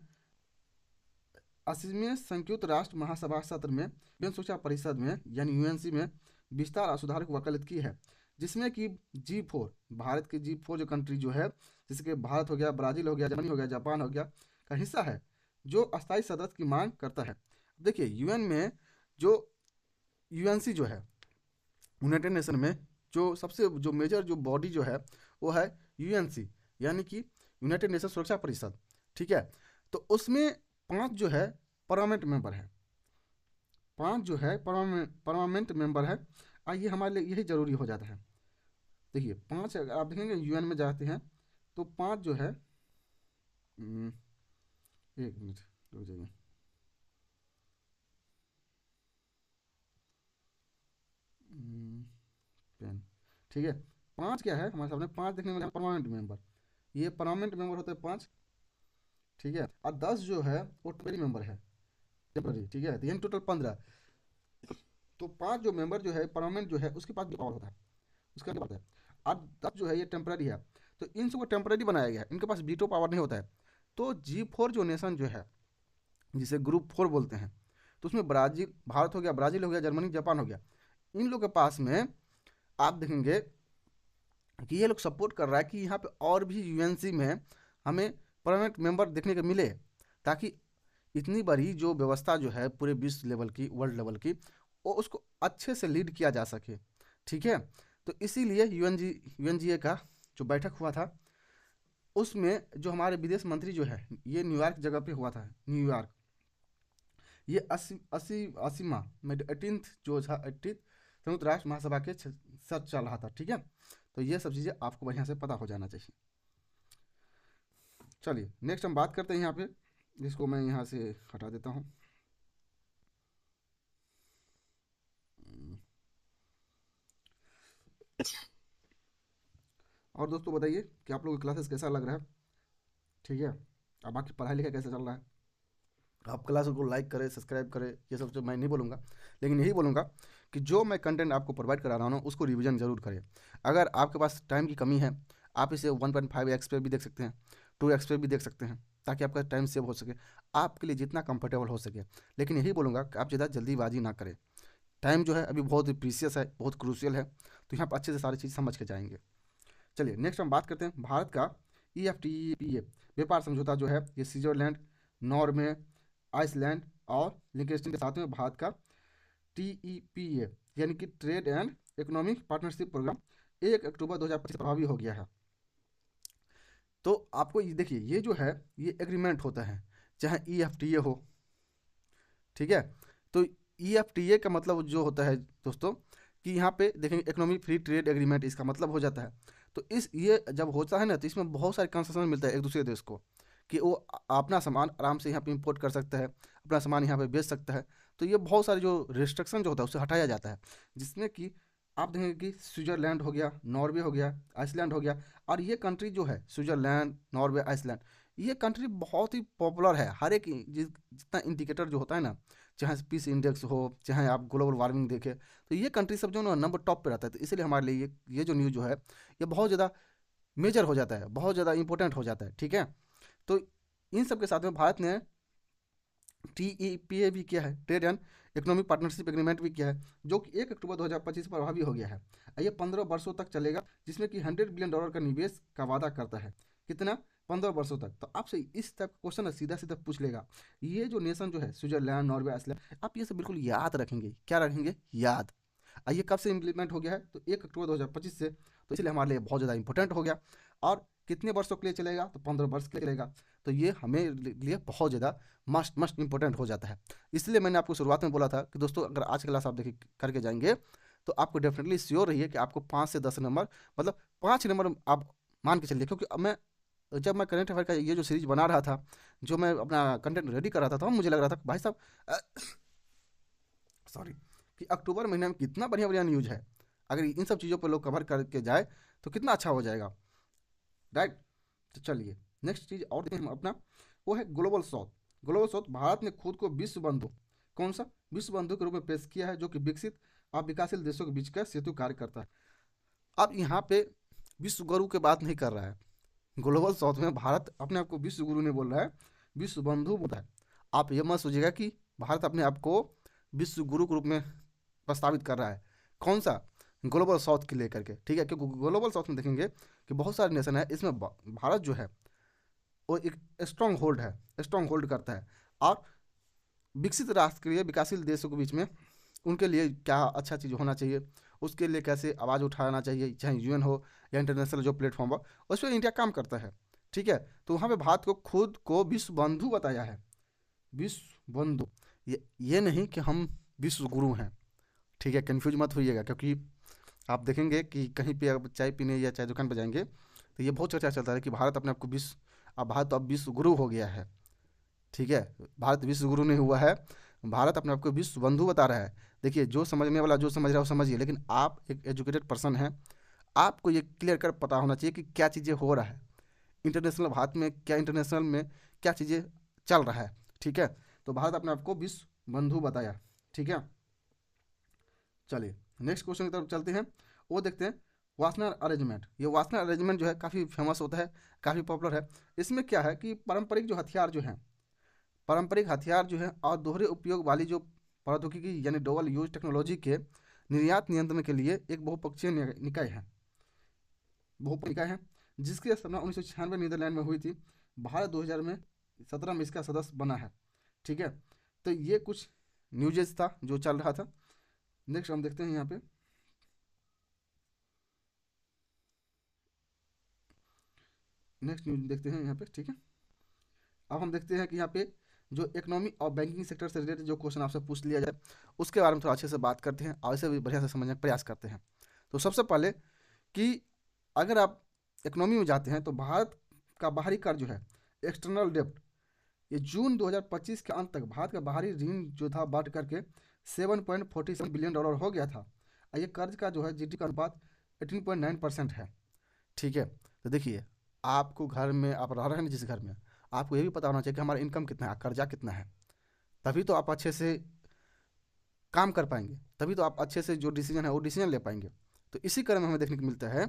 80वें संयुक्त राष्ट्र महासभा सत्र में यूएन सुरक्षा परिषद में यानी यूएनसी में विस्तार और सुधार को वकालत की है, जिसमें कि G4 भारत के G4 जो कंट्री जो है, जैसे कि भारत हो गया, ब्राज़ील हो गया, जर्मनी हो गया, जापान हो गया, का हिस्सा है, जो अस्थायी सदस्य की मांग करता है। देखिए यूएन में जो यूएनसी जो है, यूनाइटेड नेशन में जो सबसे जो मेजर जो बॉडी जो है वो है यूएनसी, यानी कि यूनाइटेड नेशन सुरक्षा परिषद। ठीक है, तो उसमें 5 जो है परमानेंट मेंबर है, 5 जो है परमानेंट मेंबर है। और ये हमारे लिए यही ज़रूरी हो जाता है। देखिए 5 अगर आप देखेंगे यूएन में जाते हैं तो 5 जो है, एक मिनट रुक जाइए, पेन। ठीक है, 5 क्या है हमारे सामने, 5 देखने में परमानेंट मेंबर, ये परमानेंट मेंबर होते हैं 5। ठीक है, और 10 जो है वो टेम्पररी मेंबर है, टेम्पररी। ठीक है, तो यानी टोटल 15। तो 5 जो मेंबर जो है परमानेंट जो है उसके पास भी पावर होता है, उसका भी होता है। और 10 जो है ये टेम्पररी है, तो इन सबको टेम्पररी बनाया गया है, इनके पास वीटो पावर नहीं होता है। तो G4 जो नेशन जो है, जिसे ग्रुप 4 बोलते हैं, तो उसमें ब्राज़ील, भारत हो गया, ब्राज़ील हो गया, जर्मनी, जापान हो गया, इन लोग के पास में आप देखेंगे कि ये लोग सपोर्ट कर रहा है कि यहाँ पे और भी यूएनसी में हमें परमानेंट मेंबर देखने को मिले, ताकि इतनी बड़ी जो व्यवस्था जो है पूरे विश्व लेवल की, वर्ल्ड लेवल की, वो उसको अच्छे से लीड किया जा सके। ठीक है, तो इसीलिए यूएनजीए का जो बैठक हुआ था उसमें जो हमारे विदेश मंत्री जो है, ये न्यूयॉर्क जगह पे हुआ था, न्यूयॉर्क। ये असीमा में 18th जो था, 18th संयुक्त राष्ट्र महासभा के सत्र चल रहा था। ठीक है, तो ये सब चीज़ें आपको बढ़िया से पता हो जाना चाहिए। चलिए नेक्स्ट हम बात करते हैं यहाँ पे, जिसको मैं यहाँ से हटा देता हूँ। और दोस्तों बताइए कि आप लोगों की क्लासेस कैसा लग रहा है? ठीक है, अब बाकी पढ़ाई लिखाई कैसे चल रहा है? आप क्लास को लाइक करें, सब्सक्राइब करें, ये सब तो मैं नहीं बोलूँगा, लेकिन यही बोलूँगा कि जो मैं कंटेंट आपको प्रोवाइड करा रहा हूँ उसको रिवीजन जरूर करें। अगर आपके पास टाइम की कमी है, आप इसे 1.5x पे भी देख सकते हैं, 2x पे भी देख सकते हैं, ताकि आपका टाइम सेव हो सके, आपके लिए जितना कंफर्टेबल हो सके। लेकिन यही बोलूँगा कि आप ज़्यादा जल्दीबाजी ना करें। टाइम जो है अभी बहुत प्रीसियस है, बहुत क्रूशियल है, तो यहाँ पर अच्छे से सारी चीज़ समझ के जाएंगे। चलिए नेक्स्ट हम बात करते हैं भारत का EFTA व्यापार समझौता जो है, ये स्विट्जरलैंड, नॉर्वे, आइसलैंड और लिechtenstein के साथ में भारत का TEPA यानी कि trade and economic partnership program 1 अक्टूबर 2025 प्रभावी हो गया है। तो आपको ये देखिए, ये जो है ये एग्रीमेंट होता है, चाहे EFTA हो। ठीक है, तो EFTA का मतलब जो होता है दोस्तों, कि यहाँ पे देखेंगे इकोनॉमिक फ्री ट्रेड एग्रीमेंट इसका मतलब हो जाता है। तो इस ये जब होता है ना, तो इसमें बहुत सारे कंसेशन मिलता है एक दूसरे देश को, कि वो अपना सामान आराम से यहाँ पे इंपोर्ट कर सकता है, अपना सामान यहाँ पे बेच सकता है। तो ये बहुत सारे जो रिस्ट्रिक्शन जो होता है उससे हटाया जाता है, जिसमें कि आप देखेंगे कि स्विट्जरलैंड हो गया, नॉर्वे हो गया, आइसलैंड हो गया। और ये कंट्री जो है स्विट्जरलैंड, नॉर्वे, आइसलैंड, ये कंट्री बहुत ही पॉपुलर है। हर एक जितना इंडिकेटर जो होता है ना, चाहे पीस इंडेक्स हो, चाहे आप ग्लोबल वार्मिंग देखें, तो ये कंट्री सब जो है ना नंबर टॉप पे रहता है। तो इसलिए हमारे लिए ये जो न्यूज़ जो है ये बहुत ज़्यादा मेजर हो जाता है, बहुत ज़्यादा इंपॉर्टेंट हो जाता है, ठीक है। तो इन सब के साथ में भारत ने TEPA भी किया है, trade and economic partnership agreement भी किया है, जो कि 1 अक्टूबर 2025 पर प्रभावी हो गया है। ये 15 वर्षों तक चलेगा, जिसमें कि $100 बिलियन का निवेश का वादा करता है। कितना? 15 वर्षों तक। तो आपसे इस टाइप का क्वेश्चन सीधा सीधा पूछ लेगा। ये जो नेशन जो है स्विट्जरलैंड, नॉर्वे, आइसलैंड, आप ये सब बिल्कुल याद रखेंगे। क्या रखेंगे? याद। ये कब से इम्प्लीमेंट हो गया है? तो 1 अक्टूबर 2025 से। तो इसलिए हमारे लिए बहुत ज़्यादा इंपॉर्टेंट हो गया। और कितने वर्षों के लिए चलेगा? तो 15 वर्ष के लिए चलेगा। तो ये हमें लिए बहुत ज़्यादा मस्ट मस्ट इंपॉर्टेंट हो जाता है। इसलिए मैंने आपको शुरुआत में बोला था कि दोस्तों अगर आज क्लास आप देखिए करके जाएंगे तो आपको डेफिनेटली श्योर रहिए कि आपको 5 से 10 नंबर, मतलब 5 नंबर आप मान के चलिए। क्योंकि अब मैं जब मैं करंट अफेयर का ये जो सीरीज बना रहा था, जो मैं अपना कंटेंट रेडी कर रहा था, तो मुझे लग रहा था कि भाई साहब सॉरी, कि अक्टूबर महीने में कितना बढ़िया बढ़िया न्यूज़ है। अगर इन सब चीज़ों पर लोग कवर करके जाए तो कितना अच्छा हो जाएगा, राइट। तो चलिए नेक्स्ट चीज़ और देखें हम अपना, वो है global south. Global south, Bharat ने खुद को विश्व बंधु, कौन सा? विश्व बंधु के रूप में पेश किया है, जो कि विकसित और विकासशील देशों के बीच का सेतु कार्य करता है। अब यहाँ पे विश्व गुरु की बात नहीं कर रहा है। ग्लोबल साउथ में भारत अपने आप को विश्व गुरु नहीं बोल रहा है, विश्व बंधु बोल रहा है। आप ये मत सोचिएगा कि भारत अपने आप को विश्व गुरु के रूप में प्रस्तावित कर रहा है। कौन सा? ग्लोबल साउथ के लेकर के, ठीक है। क्योंकि ग्लोबल साउथ में देखेंगे कि बहुत सारे नेशन है, इसमें भारत जो है वो एक स्ट्रॉन्ग होल्ड है, स्ट्रॉन्ग होल्ड करता है। और विकसित राष्ट्र के लिए, विकासशील देशों के बीच में उनके लिए क्या अच्छा चीज़ होना चाहिए, उसके लिए कैसे आवाज़ उठाना चाहिए, चाहे UN हो या इंटरनेशनल जो प्लेटफॉर्म हो, उस पर इंडिया काम करता है, ठीक है। तो वहाँ पे भारत को खुद को विश्व बंधु बताया है, विश्व बंधु। ये नहीं कि हम विश्व गुरु हैं, ठीक है। कन्फ्यूज मत होइएगा, क्योंकि आप देखेंगे कि कहीं पे आप चाय पीने या चाय दुकान पर जाएंगे तो ये बहुत चर्चा चलता है कि भारत अपने आप को विश्व, अब भारत तो अब विश्व गुरु हो गया है, ठीक है। भारत विश्व गुरु नहीं हुआ है, भारत अपने आप को विश्व बंधु बता रहा है। देखिए, जो समझने वाला जो समझ रहा है वो समझिए, लेकिन आप एक एजुकेटेड पर्सन हैं, आपको ये क्लियर कर पता होना चाहिए कि क्या चीज़ें हो रहा है इंटरनेशनल, भारत में क्या, इंटरनेशनल में क्या चीज़ें चल रहा है, ठीक है। तो भारत अपने आप को विश्व बंधु बताया, ठीक है। चलिए नेक्स्ट क्वेश्चन की तरफ चलते हैं, वो देखते हैं वासना अरेंजमेंट। ये वासना अरेंजमेंट जो है काफ़ी फेमस होता है, काफ़ी पॉपुलर है। इसमें क्या है कि पारंपरिक जो हथियार जो हैं, पारंपरिक हथियार जो है और दोहरे उपयोग वाली जो प्रौद्योगिकी यानी डबल यूज टेक्नोलॉजी के निर्यात नियंत्रण के लिए एक बहुपक्षीय निकाय है, बहुपक्षीय निकाय है, जिसकी स्थापना 1996 नीदरलैंड में हुई थी। भारत 2017 में इसका सदस्य बना है, ठीक है। तो ये कुछ न्यूजेस था जो चल रहा था। नेक्स्ट हम देखते हैं यहाँ पे, नेक्स्ट न्यूज देखते हैं यहाँ पे, ठीक है। अब हम देखते हैं कि यहाँ पे जो इकोनॉमी और बैंकिंग सेक्टर से रिलेटेड जो क्वेश्चन आपसे पूछ लिया जाए उसके बारे में थोड़ा अच्छे से बात करते हैं और इसे भी बढ़िया से समझने का प्रयास करते हैं। तो सबसे पहले कि अगर आप इकोनॉमी में जाते हैं तो भारत का बाहरी कर्ज जो है, एक्सटर्नल डेप्ट, ये जून 2025 के अंत तक भारत का बाहरी ऋण जो था बढ़ करके $7.47 बिलियन हो गया था। और ये कर्ज का जो है GDP का अनुपात 18.9% है, ठीक है। तो देखिए, आपको घर में आप रह रहे हैं जिस घर में, आपको ये भी पता होना चाहिए कि हमारा इनकम कितना है, कर्जा कितना है। तभी तो आप अच्छे से काम कर पाएंगे, तभी तो आप अच्छे से जो डिसीजन है वो डिसीजन ले पाएंगे। तो इसी क्रम में हमें देखने को मिलता है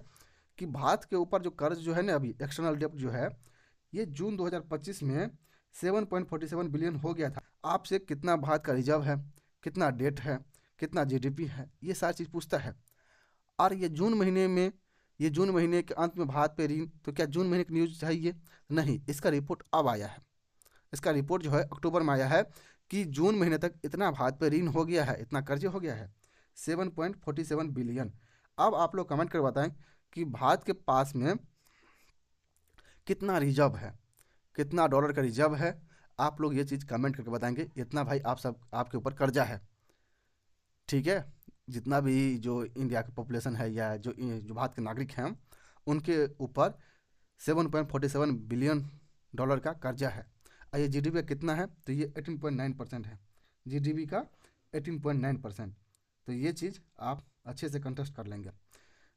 कि भारत के ऊपर जो कर्ज जो है ना, अभी एक्सटर्नल डेब्ट जो है, ये जून 2025 में 7.47 बिलियन हो गया था। आपसे कितना भारत का रिजर्व है, कितना डेट है, कितना GDP है, ये सारी चीज़ पूछता है। और ये जून महीने में, ये जून महीने के अंत में भारत पे ऋण, तो क्या जून महीने की न्यूज़ चाहिए? नहीं, इसका रिपोर्ट अब आया है, इसका रिपोर्ट जो है अक्टूबर में आया है कि जून महीने तक इतना भारत पे ऋण हो गया है, इतना कर्ज हो गया है 7.47 बिलियन। अब आप लोग कमेंट कर बताएं कि भारत के पास में कितना रिजर्व है, कितना डॉलर का रिजर्व है। आप लोग ये चीज़ कमेंट करके बताएंगे, इतना भाई आप सब आपके ऊपर कर्जा है, ठीक है। जितना भी जो इंडिया की पॉपुलेशन है या जो भारत के नागरिक हैं, उनके ऊपर 7.47 बिलियन डॉलर का कर्जा है। और ये GDP का कितना है? तो ये 18.9% है, GDP का 18.9%। तो ये चीज़ आप अच्छे से कंटेस्ट कर लेंगे।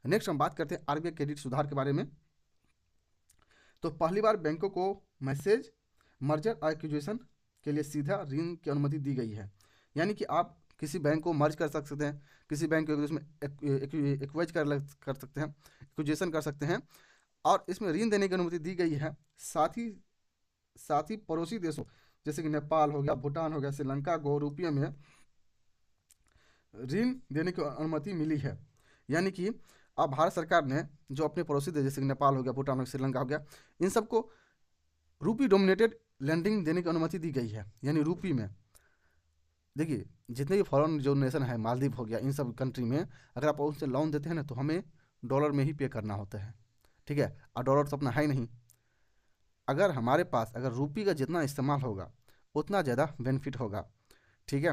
नेक्स्ट हम बात करते हैं RBI क्रेडिट सुधार के बारे में। तो पहली बार बैंकों को मैसेज मर्जर और एक्विजिशन के लिए सीधा ऋण की अनुमति दी गई है। यानी कि आप किसी बैंक को मर्ज कर सकते हैं, किसी बैंक को उसमें एक्वाइज कर सकते हैं, एक्विजिशन कर सकते हैं, और इसमें ऋण देने की अनुमति दी गई है। साथ ही पड़ोसी देशों जैसे कि नेपाल हो गया, भूटान हो गया, श्रीलंका को रुपये में ऋण देने की अनुमति मिली है। यानी कि अब भारत सरकार ने जो अपने पड़ोसी देश जैसे कि नेपाल हो गया, भूटान हो गया, श्रीलंका हो गया, इन सबको रूपी डोमिनेटेड लैंडिंग देने की अनुमति दी गई है। यानी रूपी में देखिए, जितने भी फॉरेन जो नेशन है, मालदीव हो गया, इन सब कंट्री में अगर आप उनसे लोन देते हैं ना, तो हमें डॉलर में ही पे करना होता है, ठीक है। और डॉलर तो अपना है ही नहीं। अगर हमारे पास अगर रूपी का जितना इस्तेमाल होगा उतना ज़्यादा बेनिफिट होगा, ठीक है।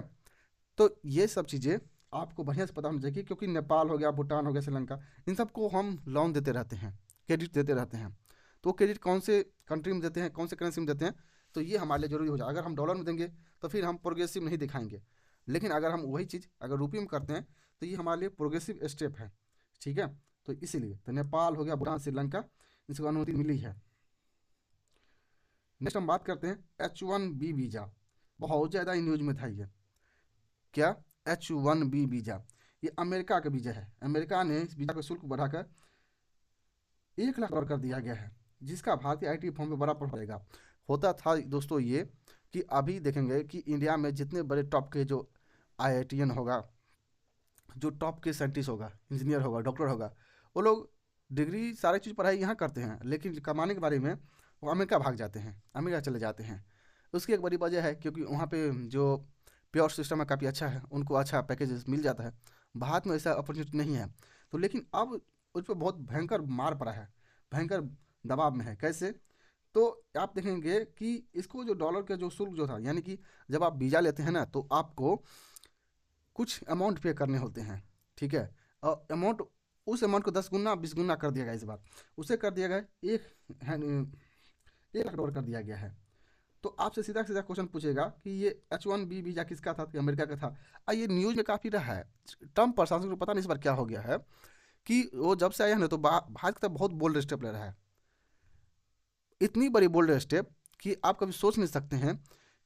तो ये सब चीज़ें आपको बढ़िया से पता होना चाहिए, क्योंकि नेपाल हो गया, भूटान हो गया, श्रीलंका, इन सबको हम लोन देते रहते हैं, क्रेडिट देते रहते हैं। तो क्रेडिट कौन से कंट्री में देते हैं, कौन से करेंसी में देते हैं, तो ये हमारे लिए जरूरी हो जाए। अगर हम डॉलर में देंगे तो फिर हम प्रोग्रेसिव नहीं दिखाएंगे, लेकिन अगर हम वही चीज़ अगर रुपये में करते हैं तो ये हमारे लिए प्रोग्रेसिव स्टेप है, ठीक है। तो इसीलिए तो नेपाल हो गया, भूटान, श्रीलंका, इसको अनुमति मिली है। नेक्स्ट हम बात करते हैं H1B वीज़ा। बहुत ज़्यादा न्यूज में था ये। क्या? H1B वीज़ा, ये अमेरिका का वीज़ा है। अमेरिका ने इस वीज़ा का शुल्क बढ़ाकर $1 लाख कर दिया गया है, जिसका भारतीय IT फर्म पे बड़ा प्रभाव पड़ेगा। होता था दोस्तों ये कि अभी देखेंगे कि इंडिया में जितने बड़े टॉप के जो IITian होगा, जो टॉप के साइंटिस्ट होगा, इंजीनियर होगा, डॉक्टर होगा, वो लोग डिग्री सारी चीज़ पढ़ाई यहाँ करते हैं, लेकिन कमाने के बारे में वो अमेरिका भाग जाते हैं, अमेरिका चले जाते हैं। उसकी एक बड़ी वजह है क्योंकि वहाँ पे जो प्योर सिस्टम है काफ़ी अच्छा है, उनको अच्छा पैकेज मिल जाता है। भारत में ऐसा अपॉर्चुनिटी नहीं है। तो लेकिन अब उस पर बहुत भयंकर मार पड़ा है, भयंकर दबाव में है। कैसे? तो आप देखेंगे कि इसको जो डॉलर का जो शुल्क जो था, यानी कि जब आप वीज़ा लेते हैं ना, तो आपको कुछ अमाउंट पे करने होते हैं, ठीक है। और अमाउंट, उस अमाउंट को 10 गुना 20 गुना कर दिया गया इस बार। उसे कर दिया गया $1 लाख कर दिया गया है। तो आपसे सीधा सीधा क्वेश्चन पूछेगा कि ये H1B वीज़ा किसका था, कि अमेरिका का था। ये न्यूज़ में काफ़ी रहा है। ट्रम्प प्रशासन को पता नहीं इस बार क्या हो गया है कि वो जब से आया है ना, तो भारत की तरफ बहुत बोल्ड स्टेप ले रहा है। इतनी बड़ी बोल्ड स्टेप कि आप कभी सोच नहीं सकते हैं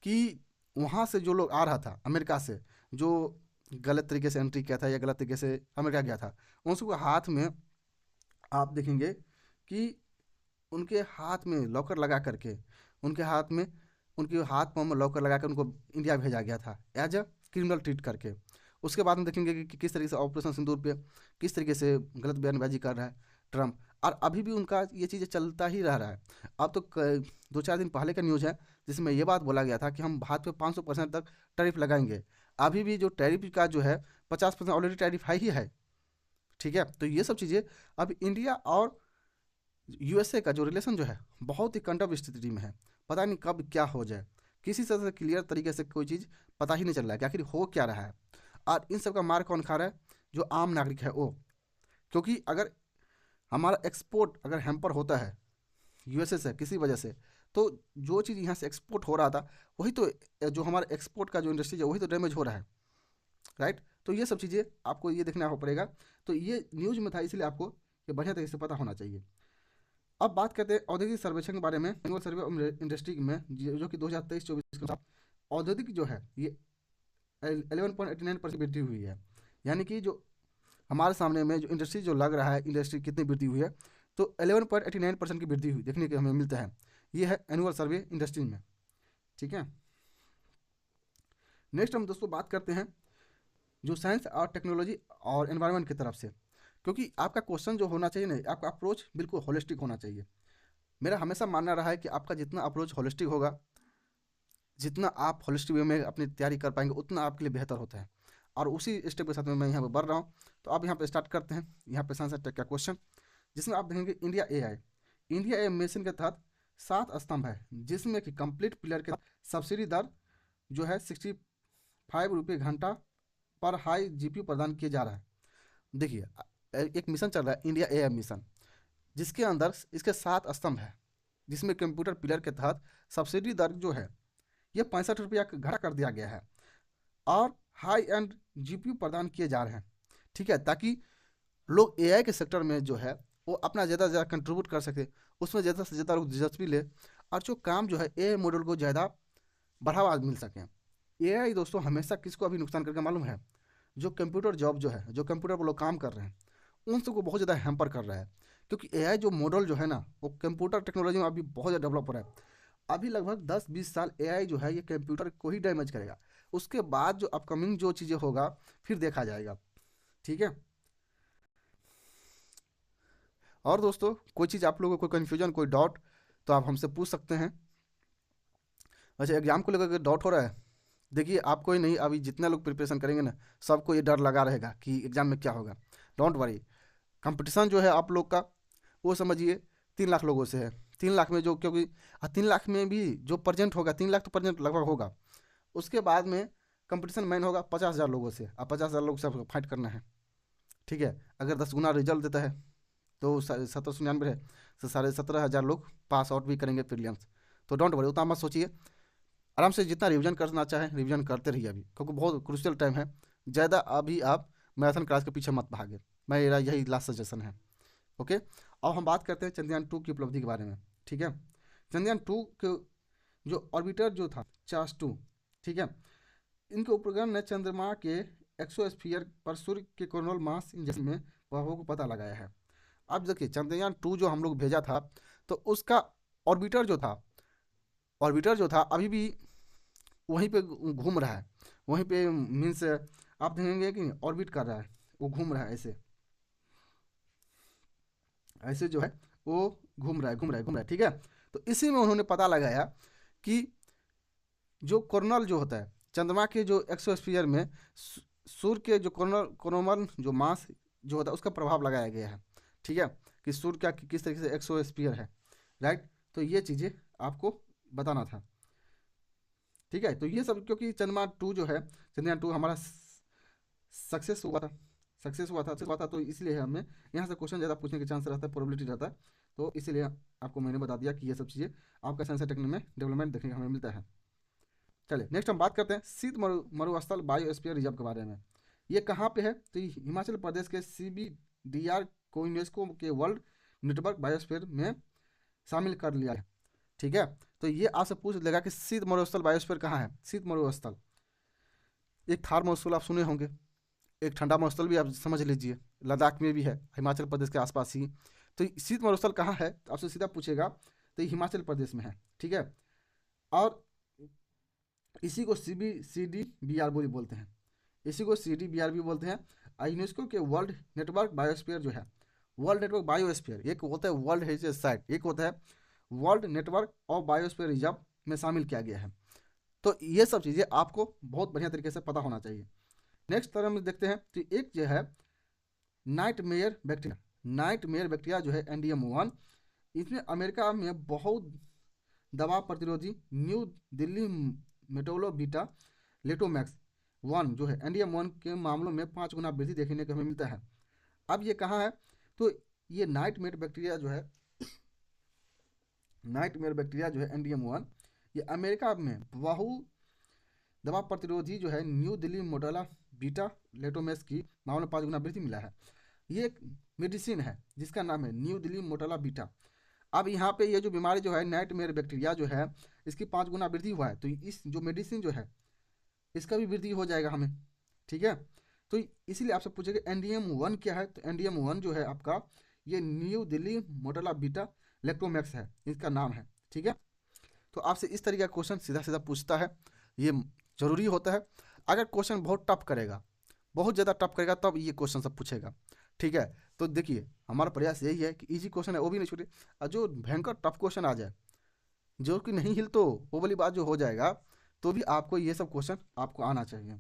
कि वहाँ से जो लोग आ रहा था अमेरिका से, जो गलत तरीके से एंट्री किया था या गलत तरीके से अमेरिका गया था, उसको हाथ में आप देखेंगे कि उनके हाथ में लॉकर लगा करके, उनके हाथ में, उनके हाथ पाँव में लॉकर लगा कर उनको इंडिया भेजा गया था एज अ क्रिमिनल ट्रीट करके। उसके बाद हम देखेंगे कि किस तरीके से ऑपरेशन सिंदूर पे किस तरीके से गलत बयानबाजी कर रहा है ट्रम्प, और अभी भी उनका ये चीज़ें चलता ही रह रहा है। अब तो 2-4 दिन पहले का न्यूज़ है जिसमें ये बात बोला गया था कि हम भारत पे 500% तक टैरिफ लगाएंगे। अभी भी जो टैरिफ का जो है 50% ऑलरेडी टैरिफ है ही है, ठीक है। तो ये सब चीज़ें अब इंडिया और USA का जो रिलेशन जो है बहुत ही कंटक स्थिति में है। पता नहीं कब क्या हो जाए, किसी तरह से क्लियर तरीके से कोई चीज़ पता ही नहीं चल रहा है कि आखिर हो क्या रहा है। और इन सब का मार कौन खा रहा है? जो आम नागरिक है वो। क्योंकि अगर हमारा एक्सपोर्ट अगर हैम्पर होता है USA से किसी वजह से, तो जो चीज़ यहाँ से एक्सपोर्ट हो रहा था वही तो, जो हमारा एक्सपोर्ट का जो इंडस्ट्री है वही तो डैमेज हो रहा है, राइट। तो ये सब चीज़ें आपको ये देखना हो पड़ेगा। तो ये न्यूज़ में था, इसलिए आपको ये बढ़िया तरीके से पता होना चाहिए। अब बात करते हैं औद्योगिक सर्वेक्षण के बारे में। एनुअल सर्वे ऑफ इंडस्ट्री में जो कि 2023-24 के अनुसार औद्योगिक जो है ये 11.89% वृद्धि हुई है। यानी कि जो हमारे सामने में जो इंडस्ट्री जो लग रहा है, इंडस्ट्री कितनी वृद्धि हुई है, तो 11.89% की वृद्धि हुई देखने को हमें मिलता है। ये है एनुअल सर्वे इंडस्ट्री में, ठीक है। नेक्स्ट हम दोस्तों बात करते हैं जो साइंस और टेक्नोलॉजी और एनवायरनमेंट की तरफ से, क्योंकि आपका क्वेश्चन जो होना चाहिए ना, आपका अप्रोच बिल्कुल होलिस्टिक होना चाहिए। मेरा हमेशा मानना रहा है कि आपका जितना अप्रोच होलिस्टिक होगा, जितना आप होलिस्टिक वे में अपनी तैयारी कर पाएंगे, उतना आपके लिए बेहतर होता है। और उसी स्टेप के साथ में मैं यहाँ पर बढ़ रहा हूँ। तो अब यहाँ पे स्टार्ट करते हैं यहाँ पे साइंस टेक का क्वेश्चन, जिसमें आप देखेंगे इंडिया AI मिशन के तहत 7 स्तंभ है, जिसमें कि कंप्लीट पिलर के सब्सिडी दर जो है 65 रुपये घंटा पर हाई GPU प्रदान किए जा रहा है। देखिए, एक मिशन चल रहा है इंडिया AI मिशन, जिसके अंदर इसके 7 स्तंभ है, जिसमें कंप्यूटर पिलर के तहत सब्सिडी दर जो है ये 65 रुपया घटा कर दिया गया है, और हाई एंड GPU प्रदान किए जा रहे हैं, ठीक है, ताकि लोग AI के सेक्टर में जो है वो अपना ज़्यादा से ज़्यादा कंट्रीब्यूट कर सके, उसमें ज़्यादा से ज़्यादा लोग दिलचस्पी ले, और जो काम जो है AI मॉडल को ज़्यादा बढ़ावा मिल सके। एआई दोस्तों हमेशा किसको अभी नुकसान करके मालूम है? जो कंप्यूटर जॉब जो है, जो कंप्यूटर पर लोग काम कर रहे हैं, उन सबको बहुत ज़्यादा हैम्पर कर रहा है। क्योंकि एआई जो मॉडल जो है ना, वो कंप्यूटर टेक्नोलॉजी में अभी बहुत ज़्यादा डेवलप हो रहा है। अभी लगभग 10-20 साल एआई जो है ये कंप्यूटर को ही डैमेज करेगा। उसके बाद जो अपकमिंग जो चीज़ें होगा फिर देखा जाएगा। ठीक है। और दोस्तों कोई चीज़ आप लोगों को कोई कन्फ्यूजन, कोई डाउट, तो आप हमसे पूछ सकते हैं। वैसे एग्जाम को लेकर के डाउट हो रहा है, देखिए आपको ही नहीं, अभी जितने लोग प्रिपरेशन करेंगे ना, सबको ये डर लगा रहेगा कि एग्जाम में क्या होगा। डोंट वरी, कंपटीशन जो है आप लोग का, वो समझिए 3 लाख लोगों से है। 3 लाख में जो, क्योंकि 3 लाख में भी जो प्रजेंट होगा, 3 लाख तो प्रजेंट लगभग होगा। उसके बाद में कंपटीशन मैन होगा 50,000 लोगों से। अब 50,000 लोग से आपको फाइट करना है। ठीक है। अगर 10 गुना रिजल्ट देता है तो 1799 है, तो 17,500 लोग पास आउट भी करेंगे प्रीलिम्स। तो डोंट वरी, उतना मत सोचिए। आराम से जितना रिवीजन करना चाहें रिवीजन करते रहिए अभी, क्योंकि बहुत क्रूशियल टाइम है। ज़्यादा अभी आप मैराथन क्लास के पीछे मत भागे, मेरा यही लास्ट सजेशन है। ओके। अब हम बात करते हैं चंद्रयान 2 की उपलब्धि के बारे में। ठीक है। चंद्रयान 2 के जो ऑर्बिटर जो था चार्स 2, ठीक है, इनके उपग्रह ने चंद्रमा के एक्सोस्फीयर पर सूर्य के कोरोनल मास इंडेक्स में प्रभावों को पता लगाया है। अब देखिए चंद्रयान 2 जो हम लोग भेजा था, तो उसका ऑर्बिटर जो था, अभी भी वहीं पे घूम रहा है। वहीं पे मीन्स आप देखेंगे कि ऑर्बिट कर रहा है, वो घूम रहा है ऐसे, ऐसे जो है वो घूम रहा है। ठीक है। तो इसी में उन्होंने पता लगाया कि जो कोरोनल जो होता है चंद्रमा के जो एक्सोस्फीयर में, सूर्य के जो कोरोनल जो मास जो होता है उसका प्रभाव लगाया गया है। ठीक है। कि सूर्य का किस तरीके से एक्सोस्फीयर है। राइट। तो ये चीज़ें आपको बताना था। ठीक है। तो ये सब क्योंकि चंद्रमा 2 जो है, चंद्रयान 2 हमारा सक्सेस हुआ था तो इसलिए हमें यहाँ से क्वेश्चन ज़्यादा पूछने के चांस रहता है, प्रोबेबिलिटी रहता है। तो इसीलिए आपको मैंने बता दिया कि ये सब चीज़ें आपका साइंस एंड टेक्निक में डेवलपमेंट देखने को हमें मिलता है। चलिए नेक्स्ट हम बात करते हैं शीत मरुस्थल बायोस्फीयर रिजर्व के बारे में। ये कहाँ पे है? तो ये हिमाचल प्रदेश के CBDR को यूनेस्को के वर्ल्ड नेटवर्क बायोस्फीयर में शामिल कर लिया है। ठीक है। तो ये आपसे पूछ लेगा कि शीत मरुस्थल बायोस्फीयर कहाँ है। शीत मरुस्थल, एक थार मरुस्थल आप सुने होंगे, एक ठंडा मरुस्थल भी आप समझ लीजिए, लद्दाख में भी है, हिमाचल प्रदेश के आसपास ही। तो शीत मरुस्थल कहाँ है आपसे सीधा पूछेगा, तो ये हिमाचल प्रदेश में है। ठीक है। और इसी को CBDR बोलते हैं, इसी को CBDR भी बोलते हैं। यूनेस्को के वर्ल्ड नेटवर्क बायोस्फीयर जो है, वर्ल्ड नेटवर्क बायोस्फीयर, एक होता है वर्ल्ड हेरिटेज साइट, एक होता है world network of biosphere reserve में शामिल किया गया है। तो ये सब चीज़ें आपको बहुत बढ़िया तरीके से पता होना चाहिए। नेक्स्ट तरह हम देखते हैं, तो एक जो है नाइटमेयर बैक्टीरिया जो है NDM1, इसमें अमेरिका में बहुत दवा प्रतिरोधी न्यू दिल्ली मेटोलोबीटा लेटोमैक्स 1 जो है NDM1 के मामलों में 5 गुना वृद्धि देखने को हमें मिलता है। अब ये कहाँ है? तो ये नाइटमेयर बैक्टीरिया जो है NDM1, ये अमेरिका में बहु दवा प्रतिरोधी जो है न्यू दिल्ली मोडेला बीटा लेटोमेस की मामले में 5 गुना वृद्धि मिला है। ये एक मेडिसिन है जिसका नाम है न्यू दिल्ली मोडेला बीटा। अब यहाँ पे ये जो बीमारी जो है नाइटमेयर बैक्टीरिया जो है, इसकी 5 गुना वृद्धि हुआ है, तो इस जो मेडिसिन जो है इसका भी वृद्धि हो जाएगा हमें। ठीक है। तो इसीलिए आपसे पूछेगा NDM1 क्या है, तो NDM1 जो है आपका ये न्यू दिल्ली मोडेला बीटा लेक्टोमैक्स है, इसका नाम है। ठीक है। तो आपसे इस तरीके का क्वेश्चन सीधा सीधा पूछता है, ये जरूरी होता है। अगर क्वेश्चन बहुत टफ करेगा, बहुत ज़्यादा टफ करेगा, तब ये क्वेश्चन सब पूछेगा। ठीक है। तो देखिए हमारा प्रयास यही है कि इजी क्वेश्चन है वो भी नहीं छूटे, और जो भयंकर टफ क्वेश्चन आ जाए, जो कि नहीं हिल तो वो वाली बात जो हो जाएगा, तो भी आपको ये सब क्वेश्चन आपको आना चाहिए।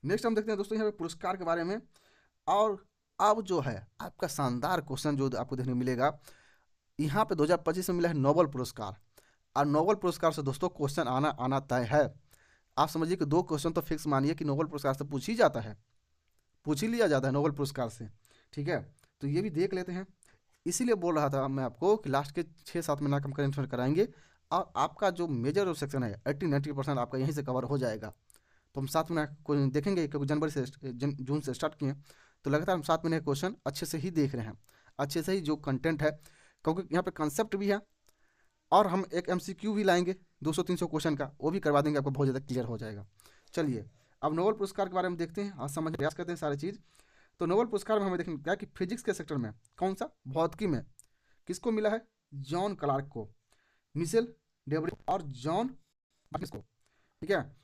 नेक्स्ट हम देखते हैं दोस्तों यहाँ पे पुरस्कार के बारे में। और अब जो है आपका शानदार क्वेश्चन जो आपको देखने को मिलेगा, यहाँ पे 2025 में मिला है नोबेल पुरस्कार। और नोबेल पुरस्कार से दोस्तों क्वेश्चन आना आना तय है। आप समझिए कि 2 क्वेश्चन तो फिक्स मानिए कि नोबेल पुरस्कार से पूछ ही जाता है, पूछ ही लिया जाता है नोबेल पुरस्कार से। ठीक है। तो ये भी देख लेते हैं। इसीलिए बोल रहा था मैं आपको कि लास्ट के 6-7 महीना हम करेंट अफेयर कराएंगे, और आपका जो मेजर जो सेक्शन है 80-90% आपका यहीं से कवर हो जाएगा। तो हम 7 महीना को देखेंगे, क्योंकि जनवरी से जून से स्टार्ट किए, तो लगातार हम 7 महीने के क्वेश्चन अच्छे से ही देख रहे हैं, अच्छे से ही जो कंटेंट है, क्योंकि यहाँ पे कंसेप्ट भी है, और हम एक MCQ भी लाएंगे 200-300 क्वेश्चन का, वो भी करवा देंगे, आपको बहुत ज़्यादा क्लियर हो जाएगा। चलिए अब नोबेल पुरस्कार के बारे में देखते हैं, आज समझ प्रयास करते हैं सारी चीज़। तो नोबेल पुरस्कार में हमें देखने क्या कि फिजिक्स के सेक्टर में, कौन सा, भौतिकी में किसको मिला है, जॉन क्लार्क को, मिशेल डेवरेट और जॉन मार्टिनस को। ठीक है,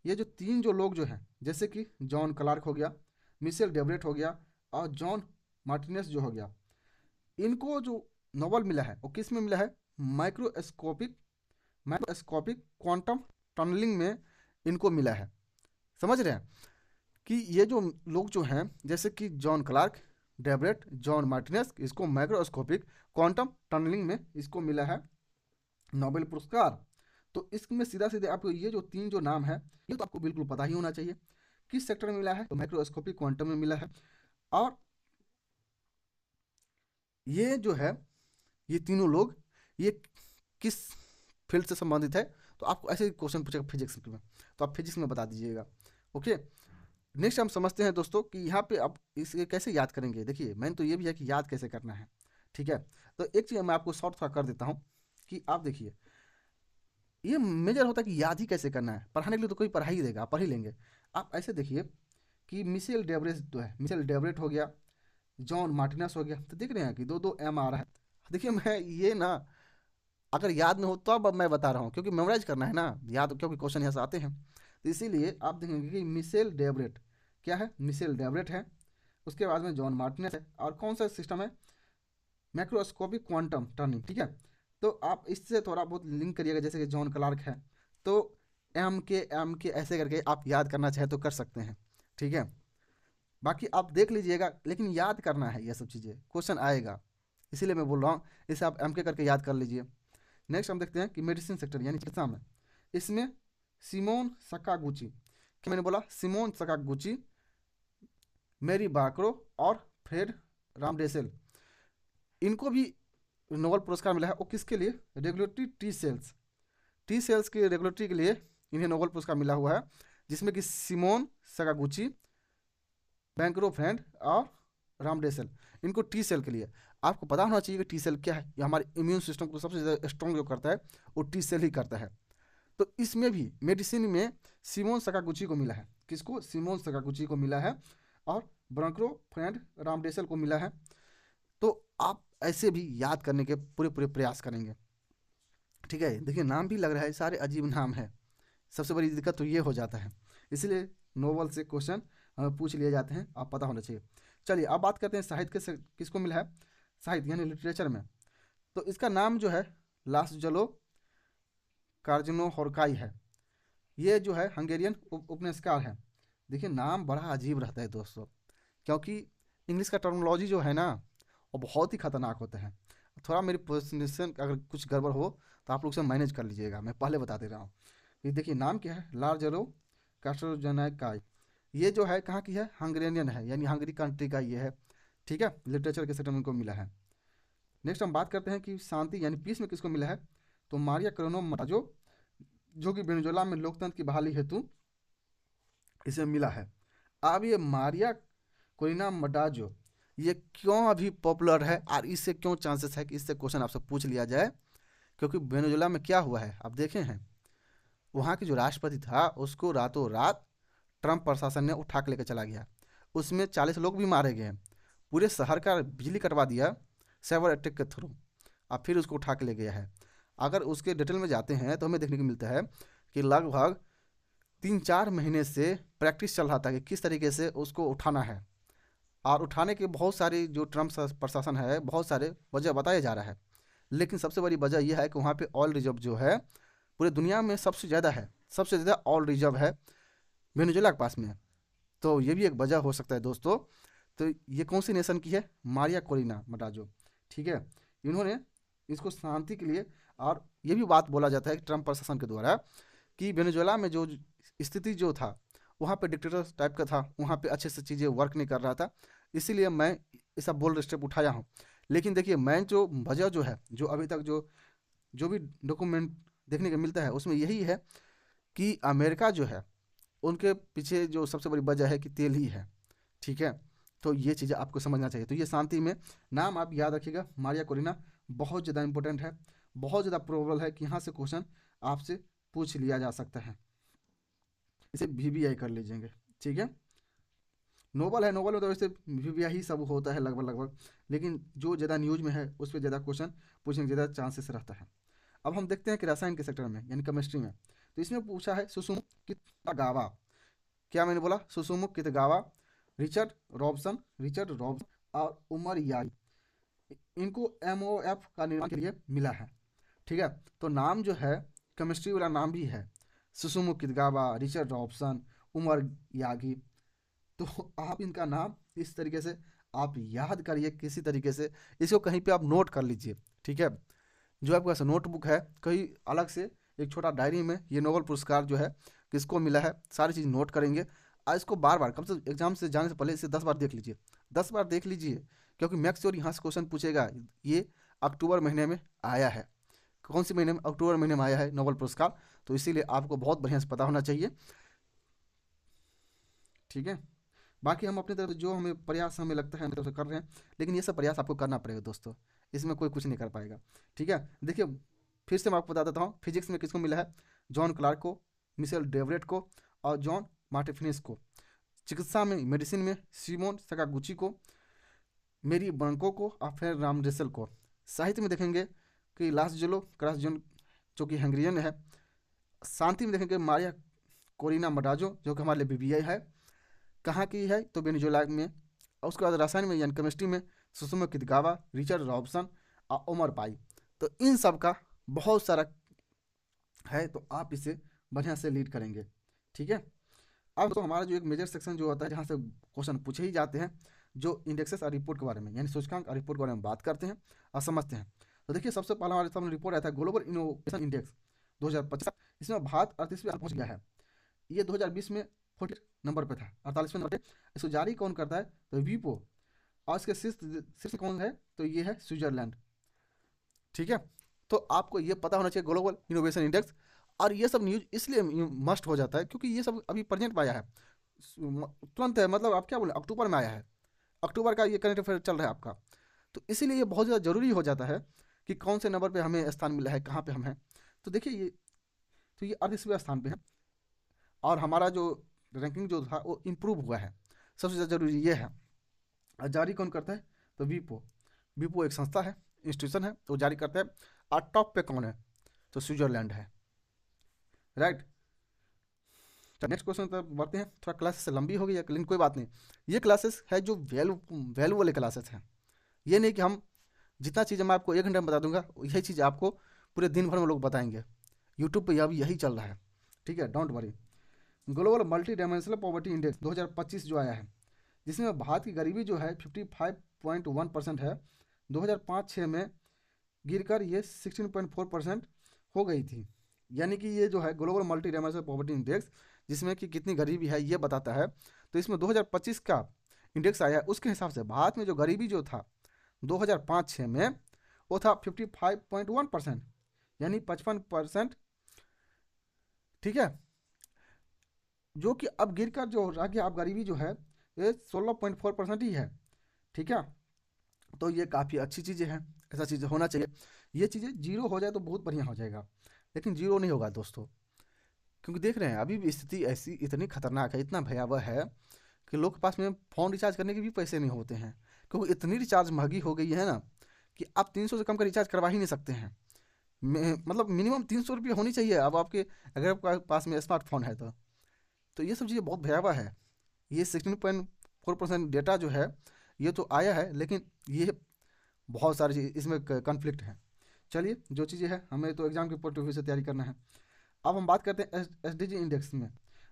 ये जो तीन जो लोग जो हैं, जैसे कि जॉन क्लार्क हो गया, मिशेल डेवरेट हो गया और जॉन मार्टिनस जो हो गया, इनको जो नोबेल मिला है वो किस में मिला है, माइक्रोस्कोपिक क्वांटम टनलिंग में इनको मिला है। समझ रहे हैं कि ये जो लोग जो हैं, जैसे कि जॉन क्लार्क, डेवरेट, जॉन मार्टिनस, इसको माइक्रोस्कोपिक क्वांटम टनलिंग में इसको मिला है नोबेल पुरस्कार। तो इसमें सीधा सीधे आपको ये जो तीन जो नाम है, ये तो आपको बिल्कुल पता ही होना चाहिए किस सेक्टर में मिला है, तो माइक्रोस्कोपिक क्वांटम में मिला है। और ये जो है, ये तीनों लोग ये किस फील्ड से संबंधित है, तो आपको ऐसे क्वेश्चन पूछेगा फिजिक्स में, तो आप फिजिक्स में बता दीजिएगा। ओके, नेक्स्ट हम समझते हैं दोस्तों कि यहाँ पे आप इसे कैसे याद करेंगे। देखिए मैंने तो ये भी है कि याद कैसे करना है। ठीक है, तो एक चीज़ मैं आपको शॉर्ट थोड़ा कर देता हूँ कि आप देखिए, ये मेजर होता है कि याद ही कैसे करना है। पढ़ाने के लिए तो कोई पढ़ा ही देगा, आप पढ़ ही लेंगे। आप ऐसे देखिए कि मिशेल डेवरेट जो है, मिशेल डेवरेट हो गया, जॉन मार्टिनस हो गया, तो देख रहे हैं कि दो दो एम आ रहा है। देखिए मैं ये ना, अगर याद नहीं हो तो अब मैं बता रहा हूँ, क्योंकि मेमोराइज करना है ना, याद क्योंकि क्वेश्चन यहाँ से आते हैं, तो इसीलिए आप देखेंगे कि मिशेल डेवरेट क्या है, मिशेल डेवरेट है, उसके बाद में जॉन मार्टिनस है, और कौन सा सिस्टम है, मैक्रोस्कोपिक क्वांटम टर्निंग। ठीक है, तो आप इससे थोड़ा बहुत लिंक करिएगा, जैसे कि जॉन क्लार्क है, तो एम के ऐसे करके आप याद करना चाहे तो कर सकते हैं। ठीक है, बाकी आप देख लीजिएगा, लेकिन याद करना है, ये सब चीज़ें क्वेश्चन आएगा, इसीलिए मैं बोल रहा हूँ, इसे आप एम के करके याद कर लीजिए। नेक्स्ट हम देखते हैं कि मेडिसिन सेक्टर यानी चिकित्सा में, इसमें सिमोन सकागुची, क्या मैंने बोला, सिमोन सकागुची, मेरी बाक्रो और फ्रेड रामडेसेल, इनको भी नोबेल पुरस्कार मिला है। वो किसके लिए, रेगुलेटरी टी सेल्स के रेगुलेटरी के लिए इन्हें नोबेल पुरस्कार मिला हुआ है, जिसमें कि सिमोन सकागुची, बैंकरो फ्रेंड और रामडेसेल, इनको टी सेल के लिए। आपको पता होना चाहिए कि टी सेल क्या है, ये हमारे इम्यून सिस्टम को सबसे ज़्यादा स्ट्रॉन्ग जो करता है वो टी सेल ही करता है। तो इसमें भी मेडिसिन में सिमोन सकागुची को मिला है, किसको, सिमोन सकागुची को मिला है, और ब्रंक्रो फ्रेंड रामडेसेल को मिला है। तो आप ऐसे भी याद करने के पूरे पूरे प्रयास करेंगे। ठीक है, देखिए नाम भी लग रहा है, सारे अजीब नाम है, सबसे बड़ी दिक्कत तो ये हो जाता है, इसलिए नोबेल से क्वेश्चन पूछ लिए जाते हैं, आप पता होना चाहिए। चलिए अब बात करते हैं साहित्य से किसको मिला है, साहित्य यानी लिटरेचर में, तो इसका नाम जो है लासजलो कार्जनो होरकाई है। ये जो है हंगेरियन उपन्यासकार है। देखिए नाम बड़ा अजीब रहता है दोस्तों, क्योंकि इंग्लिश का टर्मिनोलॉजी जो है ना, वो बहुत ही खतरनाक होता है। थोड़ा मेरी प्रोनाउंसिएशन अगर कुछ गड़बड़ हो तो आप लोग से मैनेज कर लीजिएगा, मैं पहले बता दे रहा हूँ। ये देखिए नाम क्या है, लार्जरो कास्ट्रोजनाकाई, ये जो है कहाँ की है, हंगेरियन है, यानी हंगरी कंट्री का ये है। ठीक है, लिटरेचर के सेक्टर में इनको मिला है। नेक्स्ट हम बात करते हैं कि शांति यानी पीस में किसको मिला है, तो मारिया क्रोनो मटाजो, जो कि वेनेजुएला में लोकतंत्र की बहाली हेतु इसे मिला है। अब ये मारिया कोरिना मटाजो ये क्यों अभी पॉपुलर है, और इससे क्यों चांसेस है कि इससे क्वेश्चन आपसे पूछ लिया जाए, क्योंकि वेनेजुएला में क्या हुआ है आप देखे हैं, वहाँ के जो राष्ट्रपति था उसको रातों रात ट्रंप प्रशासन ने उठा के लेकर चला गया, उसमें 40 लोग भी मारे गए हैं, पूरे शहर का बिजली कटवा दिया साइबर अटैक के थ्रू, अब फिर उसको उठा के ले गया है। अगर उसके डिटेल में जाते हैं तो हमें देखने को मिलता है कि लगभग 3-4 महीने से प्रैक्टिस चल रहा था कि किस तरीके से उसको उठाना है, और उठाने के बहुत सारी जो ट्रंप प्रशासन है बहुत सारे वजह बताया जा रहा है, लेकिन सबसे बड़ी वजह यह है कि वहाँ पे ऑयल रिजर्व जो है पूरे दुनिया में सबसे ज़्यादा है, सबसे ज़्यादा ऑयल रिजर्व है वेनेजुएला के पास में। तो ये भी एक वजह हो सकता है दोस्तों। तो ये कौन सी नेशन की है, मारिया कोरिना मटाजो। ठीक है, इन्होंने इसको शांति के लिए, और ये भी बात बोला जाता है कि ट्रंप प्रशासन के द्वारा कि वेनेजुएला में जो स्थिति जो था वहाँ पे डिक्टेटर टाइप का था, वहाँ पे अच्छे से चीज़ें वर्क नहीं कर रहा था, इसीलिए मैं ऐसा बोल्ड स्टेप उठाया हूँ। लेकिन देखिए मैं जो वजह जो है, जो अभी तक जो भी डॉक्यूमेंट देखने को मिलता है उसमें यही है कि अमेरिका जो है उनके पीछे जो सबसे बड़ी वजह है कि तेल ही है। ठीक है, तो ये चीज़ें आपको समझना चाहिए। तो ये शांति में नाम आप याद रखिएगा, मारिया कोरिना बहुत ज़्यादा इंपॉर्टेंट है, बहुत ज़्यादा प्रोबेबल है कि यहाँ से क्वेश्चन आपसे पूछ लिया जा सकता है। इसे VBI कर लीजिएंगे, ठीक है। नोबल है, नोबल में तो वैसे VBI ही सब होता है लगभग लगभग, लेकिन जो ज़्यादा न्यूज में है उस पर ज़्यादा क्वेश्चन पूछने के ज़्यादा चांसेस रहता है। अब हम देखते हैं कि रसायन के सेक्टर में यानी केमिस्ट्री में, तो इसमें पूछा है सुसुमु कितागावा। क्या मैंने बोला? सुसुमु कितागावा, रिचर्ड रॉबसन और उमर यागी, इनको MOF का निर्माण के लिए मिला है, ठीक है। तो नाम जो है केमिस्ट्री वाला नाम भी है, Susumu Kitagawa, Richard Robson, Omar Yaghi. तो आप इनका नाम इस तरीके से आप याद करिए, किसी तरीके से इसको कहीं पे आप नोट कर लीजिए, ठीक है। जो आपके पास नोटबुक है, कहीं अलग से एक छोटा डायरी में ये नोबेल पुरस्कार जो है किसको मिला है सारी चीज़ नोट करेंगे। और इसको बार बार, कम से एग्जाम से जाने से पहले इसे 10 बार देख लीजिए, 10 बार देख लीजिए, क्योंकि मैक्स श्योर यहाँ से क्वेश्चन पूछेगा। ये अक्टूबर महीने में आया है, कौन सी महीने में? अक्टूबर महीने में आया है नोबेल पुरस्कार, तो इसीलिए आपको बहुत बढ़िया से पता होना चाहिए, ठीक है। बाकी हम अपनी तरफ से जो हमें प्रयास हमें लगता है हम तरफ से कर रहे हैं, लेकिन ये सब प्रयास आपको करना पड़ेगा दोस्तों, इसमें कोई कुछ नहीं कर पाएगा, ठीक है। देखिए फिर से मैं आपको बता देता हूँ, फिजिक्स में किसको मिला है? जॉन क्लार्क को, मिशेल डेवरेट को और जॉन मार्टिफिनिस को। चिकित्सा में, मेडिसिन में सिमोन सकागुची को, मेरी ब्रांको को और फिर राम रेसल को। साहित्य में देखेंगे कि लासजुलो क्रासजोन जो कि हंगरियन है। शांति में देखेंगे मारिया कोरिना मडाजो जो कि हमारे लिए BBI है। कहाँ की है? तो वेनेजुएला में। और उसके बाद रसायन में यानी केमिस्ट्री में सुसुमु कितागावा, रिचर्ड रॉबसन और उमर पाई। तो इन सब का बहुत सारा है, तो आप इसे बढ़िया से लीड करेंगे, ठीक है। अब तो हमारा जो एक मेजर सेक्शन जो होता है जहाँ से क्वेश्चन पूछे ही जाते हैं, जो इंडेक्सेस और रिपोर्ट के बारे में यानी सूचकांक और रिपोर्ट के बारे में बात करते हैं और समझते हैं। तो देखिए सबसे पहला हमारे सामने रिपोर्ट आया था ग्लोबल इनोवेशन इंडेक्स 2025। इसमें भारत 38वें पहुंच गया है। ये 2020 में 40 नंबर पे था, 48वें नंबर पे। इसको जारी कौन करता है? तो वीपो। और इसके शीर्ष कौन है? तो ये है स्विट्जरलैंड, ठीक है। तो आपको ये पता होना चाहिए ग्लोबल इनोवेशन इंडेक्स। और ये सब न्यूज इसलिए मस्ट हो जाता है क्योंकि ये सब अभी प्रेजेंट में आया है, तुरंत है, मतलब आप क्या बोले, अक्टूबर में आया है, अक्टूबर का ये करंट अफेयर चल रहा है आपका। तो इसीलिए ये बहुत ज़्यादा ज़रूरी हो जाता है कि कौन से नंबर पे हमें स्थान मिला है, कहाँ पे हम हैं। तो देखिए ये, तो ये 38वें स्थान पे है और हमारा जो रैंकिंग जो था वो इम्प्रूव हुआ है। सबसे ज़्यादा जरूरी ये है। और जारी कौन करता है? तो वीपो। वीपो एक संस्था है, इंस्टीट्यूशन है, तो जारी करता है। और टॉप पे कौन है? तो स्विट्जरलैंड है, राइट। तो नेक्स्ट क्वेश्चन पर बढ़ते हैं। थोड़ा क्लासेस से लंबी हो गई है लेकिन कोई बात नहीं, ये क्लासेस है जो वैल्यू वाले क्लासेस हैं। ये नहीं कि हम जितना चीज़ मैं आपको 1 घंटे में बता दूंगा यही चीज़ आपको पूरे दिन भर में लोग बताएंगे। यूट्यूब पे अभी यही चल रहा है, ठीक है, don't worry. Global multi dimensional poverty index 2025 जो आया है, जिसमें भारत की गरीबी जो है 55.1% है। 2005-06 में गिरकर ये 16.4% हो गई थी। यानी कि ये जो है global multi dimensional poverty index, जिसमें कि कितनी गरीबी है ये बताता है। तो इसमें 2025 का इंडेक्स आया है, उसके हिसाब से भारत में जो गरीबी जो था 2005-06 में वो था 55.1%, यानी 55%, ठीक है। जो कि अब गिरकर जो रह गया, अब गरीबी जो है ये 16.4% ही है, ठीक है। तो ये काफ़ी अच्छी चीज़ें हैं, ऐसा चीज़ें होना चाहिए। ये चीज़ें जीरो हो जाए तो बहुत बढ़िया हो जाएगा, लेकिन जीरो नहीं होगा दोस्तों, क्योंकि देख रहे हैं अभी भी स्थिति ऐसी इतनी खतरनाक है, इतना भयावह है कि लोग के पास में फ़ोन रिचार्ज करने के भी पैसे नहीं होते हैं, क्योंकि इतनी रिचार्ज महंगी हो गई है ना कि आप 300 से कम का रिचार्ज करवा ही नहीं सकते हैं। मतलब मिनिमम 300 रुपये होनी चाहिए अब आपके, अगर आपके पास में स्मार्टफोन है तो ये सब चीज़ें बहुत भयावह है। ये 16.4% डेटा जो है ये तो आया है, लेकिन ये बहुत सारी चीज़ इसमें कन्फ्लिक्ट है। चलिए जो चीज़ें हैं हमें तो एग्जाम के पॉइंट ऑफ व्यू से तैयारी करना है। अब हम बात करते हैं SDG इंडेक्स में।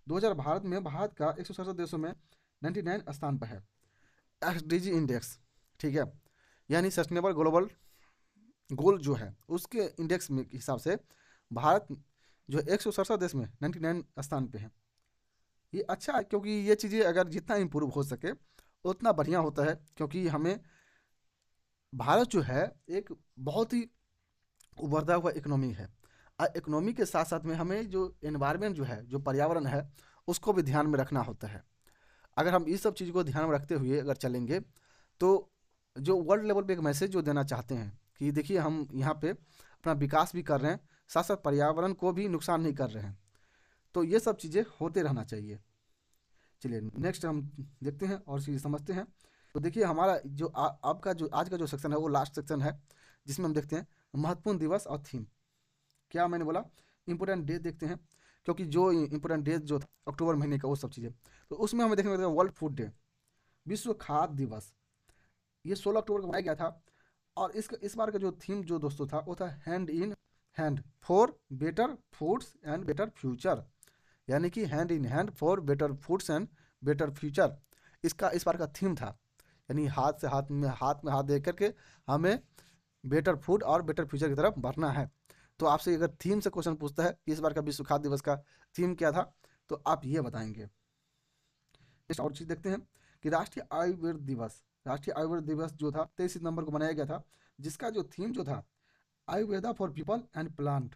2000 भारत में भारत का 167 देशों में 99 स्थान पर है SDG इंडेक्स, ठीक है। यानी सस्टेनेबल ग्लोबल गोल जो है उसके इंडेक्स में के हिसाब से भारत जो 167 देश में 99 स्थान पे है। ये अच्छा है क्योंकि ये चीज़ें अगर जितना इम्प्रूव हो सके उतना बढ़िया होता है, क्योंकि हमें भारत जो है एक बहुत ही उभरता हुआ इकोनॉमी है। और इकोनॉमी के साथ साथ में हमें जो एनवायरनमेंट जो है, जो पर्यावरण है, उसको भी ध्यान में रखना होता है। अगर हम इस सब चीज़ को ध्यान में रखते हुए अगर चलेंगे तो जो वर्ल्ड लेवल पे एक मैसेज जो देना चाहते हैं कि देखिए हम यहाँ पे अपना विकास भी कर रहे हैं, साथ साथ पर्यावरण को भी नुकसान नहीं कर रहे हैं, तो ये सब चीज़ें होते रहना चाहिए। चलिए नेक्स्ट हम देखते हैं और चीज़ समझते हैं। तो देखिए हमारा जो आपका जो आज का जो सेक्शन है वो लास्ट सेक्शन है, जिसमें हम देखते हैं महत्वपूर्ण दिवस और थीम। क्या मैंने बोला, इंपॉर्टेंट डे देखते हैं, क्योंकि जो इंपॉर्टेंट डे जो था अक्टूबर महीने का वो सब चीज़ें, तो उसमें हमें देखने को वर्ल्ड फूड डे, विश्व खाद्य दिवस, ये 16 अक्टूबर को मनाया गया था। और इस बार का जो थीम जो दोस्तों था वो था hand in hand for better foods and better future, यानी कि hand in hand for better foods and better future, इसका इस बार का थीम था। यानी हाथ में हाथ दे करके हमें बेटर फूड और बेटर फ्यूचर की तरफ बढ़ना है। तो आपसे अगर थीम से क्वेश्चन पूछता है कि इस बार का विश्व खाद्य दिवस का थीम क्या था, तो आप ये बताएंगे। नेक्स्ट और चीज़ देखते हैं कि राष्ट्रीय आयुर्वेद दिवस जो था 23 सितंबर को मनाया गया था, जिसका जो थीम जो था Ayurveda for people and plant.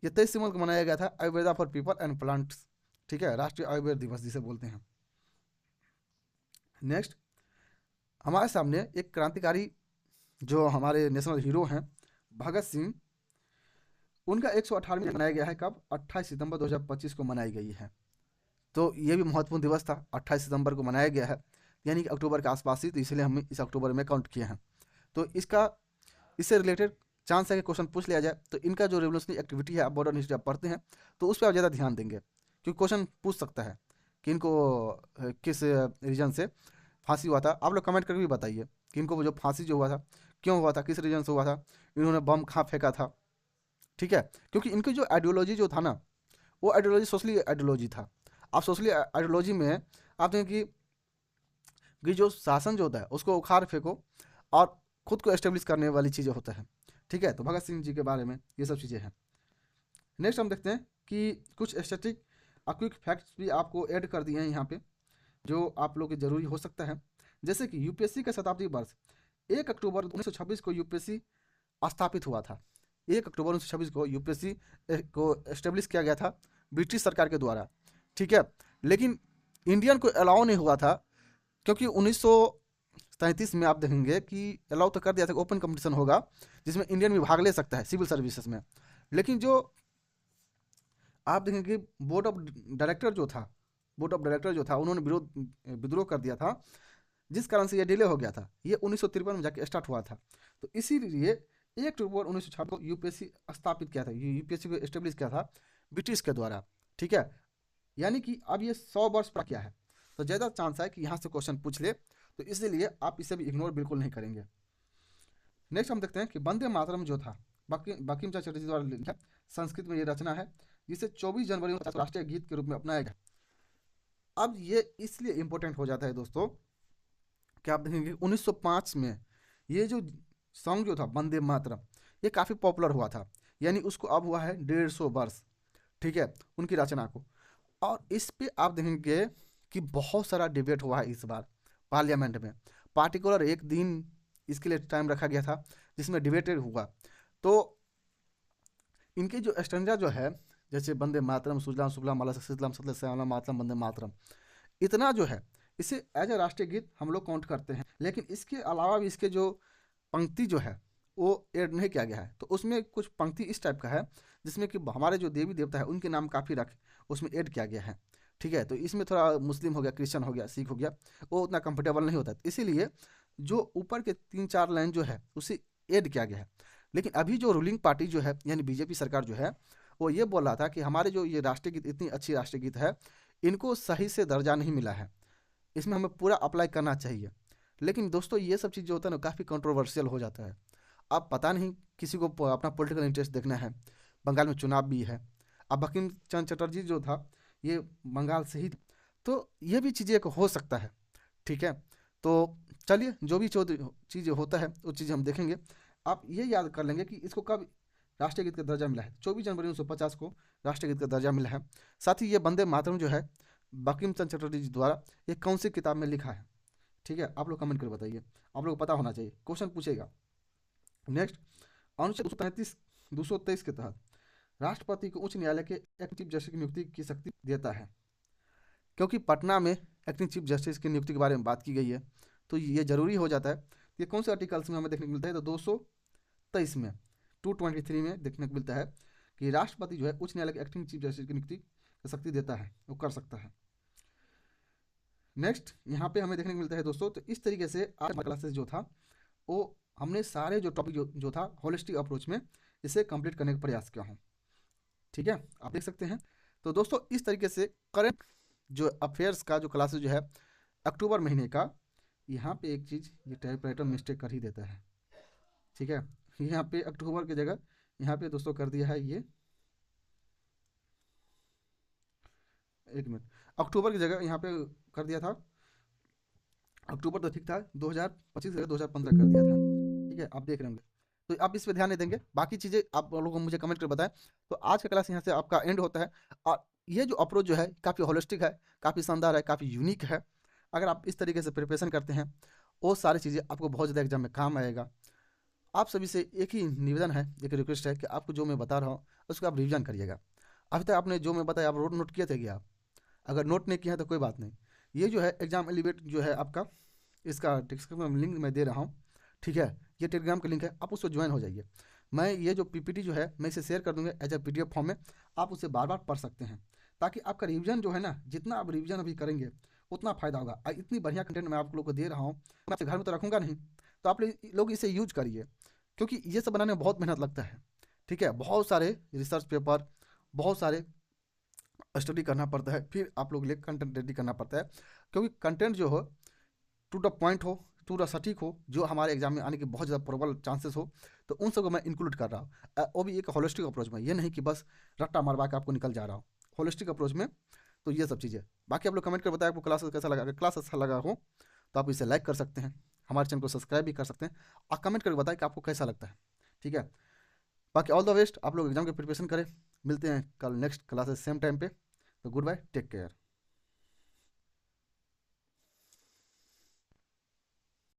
ये 23 सितंबर को मनाया गया था, Ayurveda for people and plants. ठीक है, राष्ट्रीय आयुर्वेद दिवस जिसे बोलते हैं। नेक्स्ट हमारे सामने एक क्रांतिकारी जो हमारे नेशनल हीरो हैं भगत सिंह, उनका 118वां मनाया गया है। कब? 28 सितंबर 2025 को मनाई गई है। तो ये भी महत्वपूर्ण दिवस था, 28 सितंबर को मनाया गया है, यानी कि अक्टूबर के आसपास ही, तो इसलिए हम इस अक्टूबर में काउंट किए हैं। तो इससे रिलेटेड चांस है कि क्वेश्चन पूछ लिया जाए। तो इनका जो रेवोल्यूशनरी एक्टिविटी है, आप मॉडर्न हिस्ट्री आप पढ़ते हैं तो उस पर आप ज़्यादा ध्यान देंगे, क्योंकि क्वेश्चन पूछ सकता है कि इनको किस रीजन से फांसी हुआ था। आप लोग कमेंट करके भी बताइए कि इनको जो फांसी जो हुआ था क्यों हुआ था, किस रीजन से हुआ था, इन्होंने बम कहाँ फेंका था। ठीक है, क्योंकि इनकी जो आइडियोलॉजी जो था ना, वो आइडियोलॉजी सोशली आइडियोलॉजी था। आप सोशली आइडियोलॉजी में आप देखें कि जो शासन जो होता है उसको उखाड़ फेंको और खुद को एस्टेब्लिश करने वाली चीज़ें होता है। ठीक है, तो भगत सिंह जी के बारे में ये सब चीज़ें हैं। नेक्स्ट हम देखते हैं कि कुछ स्टैटिक क्विक फैक्ट्स भी आपको ऐड कर दिए हैं यहाँ पे, जो आप लोग के जरूरी हो सकता है। जैसे कि यूपीएससी का शताब्दी वर्ष 1 अक्टूबर 1926 को यूपीएससी स्थापित हुआ था। 1 अक्टूबर 1926 को यूपीएससी को एस्टेब्लिश किया गया था ब्रिटिश सरकार के द्वारा। ठीक है, लेकिन इंडियन को अलाउ नहीं हुआ था, क्योंकि 1937 में आप देखेंगे कि अलाउ तो कर दिया था, ओपन कंपटीशन होगा जिसमें इंडियन भी भाग ले सकता है सिविल सर्विसेज में। लेकिन जो आप देखेंगे बोर्ड ऑफ डायरेक्टर जो था उन्होंने विद्रोह कर दिया था, जिस कारण से ये डिले हो गया था। ये 1953 में जाके स्टार्ट हुआ था। तो इसीलिए 1 अक्टूबर 1956 को यूपीएससी स्थापित किया था, यूपीएससी को एस्टेब्लिश किया था ब्रिटिश के द्वारा। ठीक है, यानी कि अब ये 100 वर्ष पर क्या है, तो ज़्यादा चांस है कि यहाँ से क्वेश्चन पूछ ले, तो इसीलिए आप इसे भी इग्नोर बिल्कुल नहीं करेंगे। नेक्स्ट हम देखते हैं कि वंदे मातरम जो था बंकिम चंद्र चटर्जी द्वारा लिखा संस्कृत में ये रचना है, जिसे 24 जनवरी को राष्ट्रीय गीत के रूप में अपनाया गया। अब ये इसलिए इम्पोर्टेंट हो जाता है दोस्तों कि आप देखेंगे 1905 में ये जो सॉन्ग जो था वंदे मातरम, ये काफ़ी पॉपुलर हुआ था, यानी उसको अब हुआ है 150 वर्ष। ठीक है, उनकी रचना को। और इस पे आप देखेंगे कि बहुत सारा डिबेट हुआ है इस बार पार्लियामेंट में। पार्टिकुलर एक दिन इसके लिए टाइम रखा गया था जिसमें डिबेटेड हुआ। तो इनके जो स्टैंडा जो है, जैसे वंदे मातरम सुजलाम सुफलाम माला शीतलाम सतलज श्यामलाम मातरम वंदे मातरम, इतना जो है इसे एज ए राष्ट्रीय गीत हम लोग काउंट करते हैं। लेकिन इसके अलावा भी इसके जो पंक्ति जो है वो ऐड नहीं किया गया है। तो उसमें कुछ पंक्ति इस टाइप का है जिसमें कि हमारे जो देवी देवता है उनके नाम काफ़ी रख उसमें ऐड किया गया है। ठीक है, तो इसमें थोड़ा मुस्लिम हो गया, क्रिश्चियन हो गया, सिख हो गया, वो उतना कंफर्टेबल नहीं होता, इसीलिए जो ऊपर के 3-4 लाइन जो है उसे ऐड किया गया है। लेकिन अभी जो रूलिंग पार्टी जो है यानी बीजेपी सरकार जो है, वो ये बोल रहा था कि हमारे जो ये राष्ट्रीय गीत इतनी अच्छी राष्ट्रीय गीत है, इनको सही से दर्जा नहीं मिला है, इसमें हमें पूरा अप्लाई करना चाहिए। लेकिन दोस्तों ये सब चीज़ जो होता है ना काफ़ी कंट्रोवर्शियल हो जाता है। अब पता नहीं किसी को अपना पॉलिटिकल इंटरेस्ट देखना है, बंगाल में चुनाव भी है। अब बंकिम चंद्र चटर्जी जो था ये बंगाल से ही, तो ये भी चीज़ें एक हो सकता है। ठीक है, तो चलिए जो भी चीज़ें होता है वो चीज़ हम देखेंगे। आप ये याद कर लेंगे कि इसको कब राष्ट्रीय गीत का दर्जा मिला है। 24 जनवरी 1950 को राष्ट्रीय गीत का दर्जा मिला है। साथ ही ये वंदे मातरम जो है बंकिम चंद्र चटर्जी जी द्वारा ये कौन सी किताब में लिखा है। ठीक है, आप लोग कमेंट कर बताइए, आप लोग को पता होना चाहिए, क्वेश्चन पूछेगा। नेक्स्ट, अनुच्छेद 223 के तहत राष्ट्रपति को उच्च न्यायालय के एक चीफ जस्टिस की नियुक्ति की शक्ति देता है। क्योंकि पटना में एक्टिंग चीफ जस्टिस की नियुक्ति के बारे में बात की गई है, तो ये जरूरी हो जाता है। ये कौन से आर्टिकल्स में हमें देखने को मिलता है, तो 223 में, 223 में देखने को मिलता है कि राष्ट्रपति जो है उच्च न्यायालय के एक्टिंग चीफ जस्टिस की नियुक्ति की शक्ति देता है, वो कर सकता है। नेक्स्ट यहाँ पे हमें देखने को मिलता है दोस्तों, तो इस तरीके से आज क्लासेस जो था वो हमने सारे जो टॉपिक जो था होलिस्टिक अप्रोच में इसे कंप्लीट करने का प्रयास किया हूँ। ठीक है, आप देख सकते हैं। तो दोस्तों इस तरीके से करंट जो अफेयर्स का जो क्लासेस जो है अक्टूबर महीने का, यहाँ पे एक चीज़ ये टाइपराइटर मिस्टेक कर ही देता है। ठीक है, यहाँ पे अक्टूबर की जगह यहाँ पे दोस्तों कर दिया है ये, एक मिनट, अक्टूबर की जगह यहाँ पे कर दिया था, अक्टूबर तो ठीक था, 2025 की जगह 2015 कर दिया था। ठीक है, आप देख रहे होंगे, तो आप इस पे ध्यान नहीं देंगे, बाकी चीज़ें आप लोगों को मुझे कमेंट कर बताएं। तो आज का क्लास यहाँ से आपका एंड होता है, और ये जो अप्रोच जो है काफ़ी होलिस्टिक है, काफ़ी शानदार है, काफ़ी यूनिक है। अगर आप इस तरीके से प्रिपरेशन करते हैं, वो सारी चीज़ें आपको बहुत ज़्यादा एग्जाम में काम आएगा। आप सभी से एक ही निवेदन है, एक रिक्वेस्ट है कि आपको जो मैं बता रहा हूँ उसको आप रिवीजन करिएगा। अभी तक आपने जो मैं बताया आप नोट किए थे क्या? आप अगर नोट नहीं किए हैं तो कोई बात नहीं, ये जो है एग्जाम एलिवेट जो है आपका, इसका डिस्क्रिप्शन में लिंक मैं दे रहा हूँ। ठीक है, ये टेलीग्राम का लिंक है, आप उसको ज्वाइन हो जाइए। मैं ये जो पीपीटी जो है मैं इसे शेयर कर दूंगा एज ए पीडीएफ फॉर्म में, आप उसे बार बार पढ़ सकते हैं, ताकि आपका रिवीजन जो है ना, जितना आप रिवीजन अभी करेंगे उतना फ़ायदा होगा। इतनी बढ़िया कंटेंट मैं आप लोग को दे रहा हूँ, मैं आपके घर में तो रखूँगा नहीं, तो आप लोग इसे यूज करिए, क्योंकि ये सब बनाने में बहुत मेहनत लगता है। ठीक है, बहुत सारे रिसर्च पेपर, बहुत सारे स्टडी करना पड़ता है, फिर आप लोग के लिए कंटेंट रेडी करना पड़ता है, क्योंकि कंटेंट जो हो टू द पॉइंट हो, टू द सटीक हो, जो हमारे एग्जाम में आने के बहुत ज़्यादा प्रोबल चांसेस हो, तो उन सबको मैं इंक्लूड कर रहा हूँ। वो भी एक होलिस्टिक अप्रोच में, ये नहीं कि बस रट्टा मारवा के आपको निकल जा रहा हूँ, होलिस्टिक अप्रोच में। तो ये सब चीज़ें, बाकी आप लोग कमेंट कर बताएं आपको क्लास कैसा लगा। अगर क्लास अच्छा लगा हो तो आप इसे लाइक कर सकते हैं, हमारे चैनल को सब्सक्राइब भी कर सकते हैं, और कमेंट करके बताएं कि आपको कैसा लगता है। ठीक है, बाकी ऑल द बेस्ट, आप लोग एग्जाम की प्रिपरेशन करें। मिलते हैं कल नेक्स्ट क्लासेस सेम टाइम पे। तो गुड बाय, टेक केयर।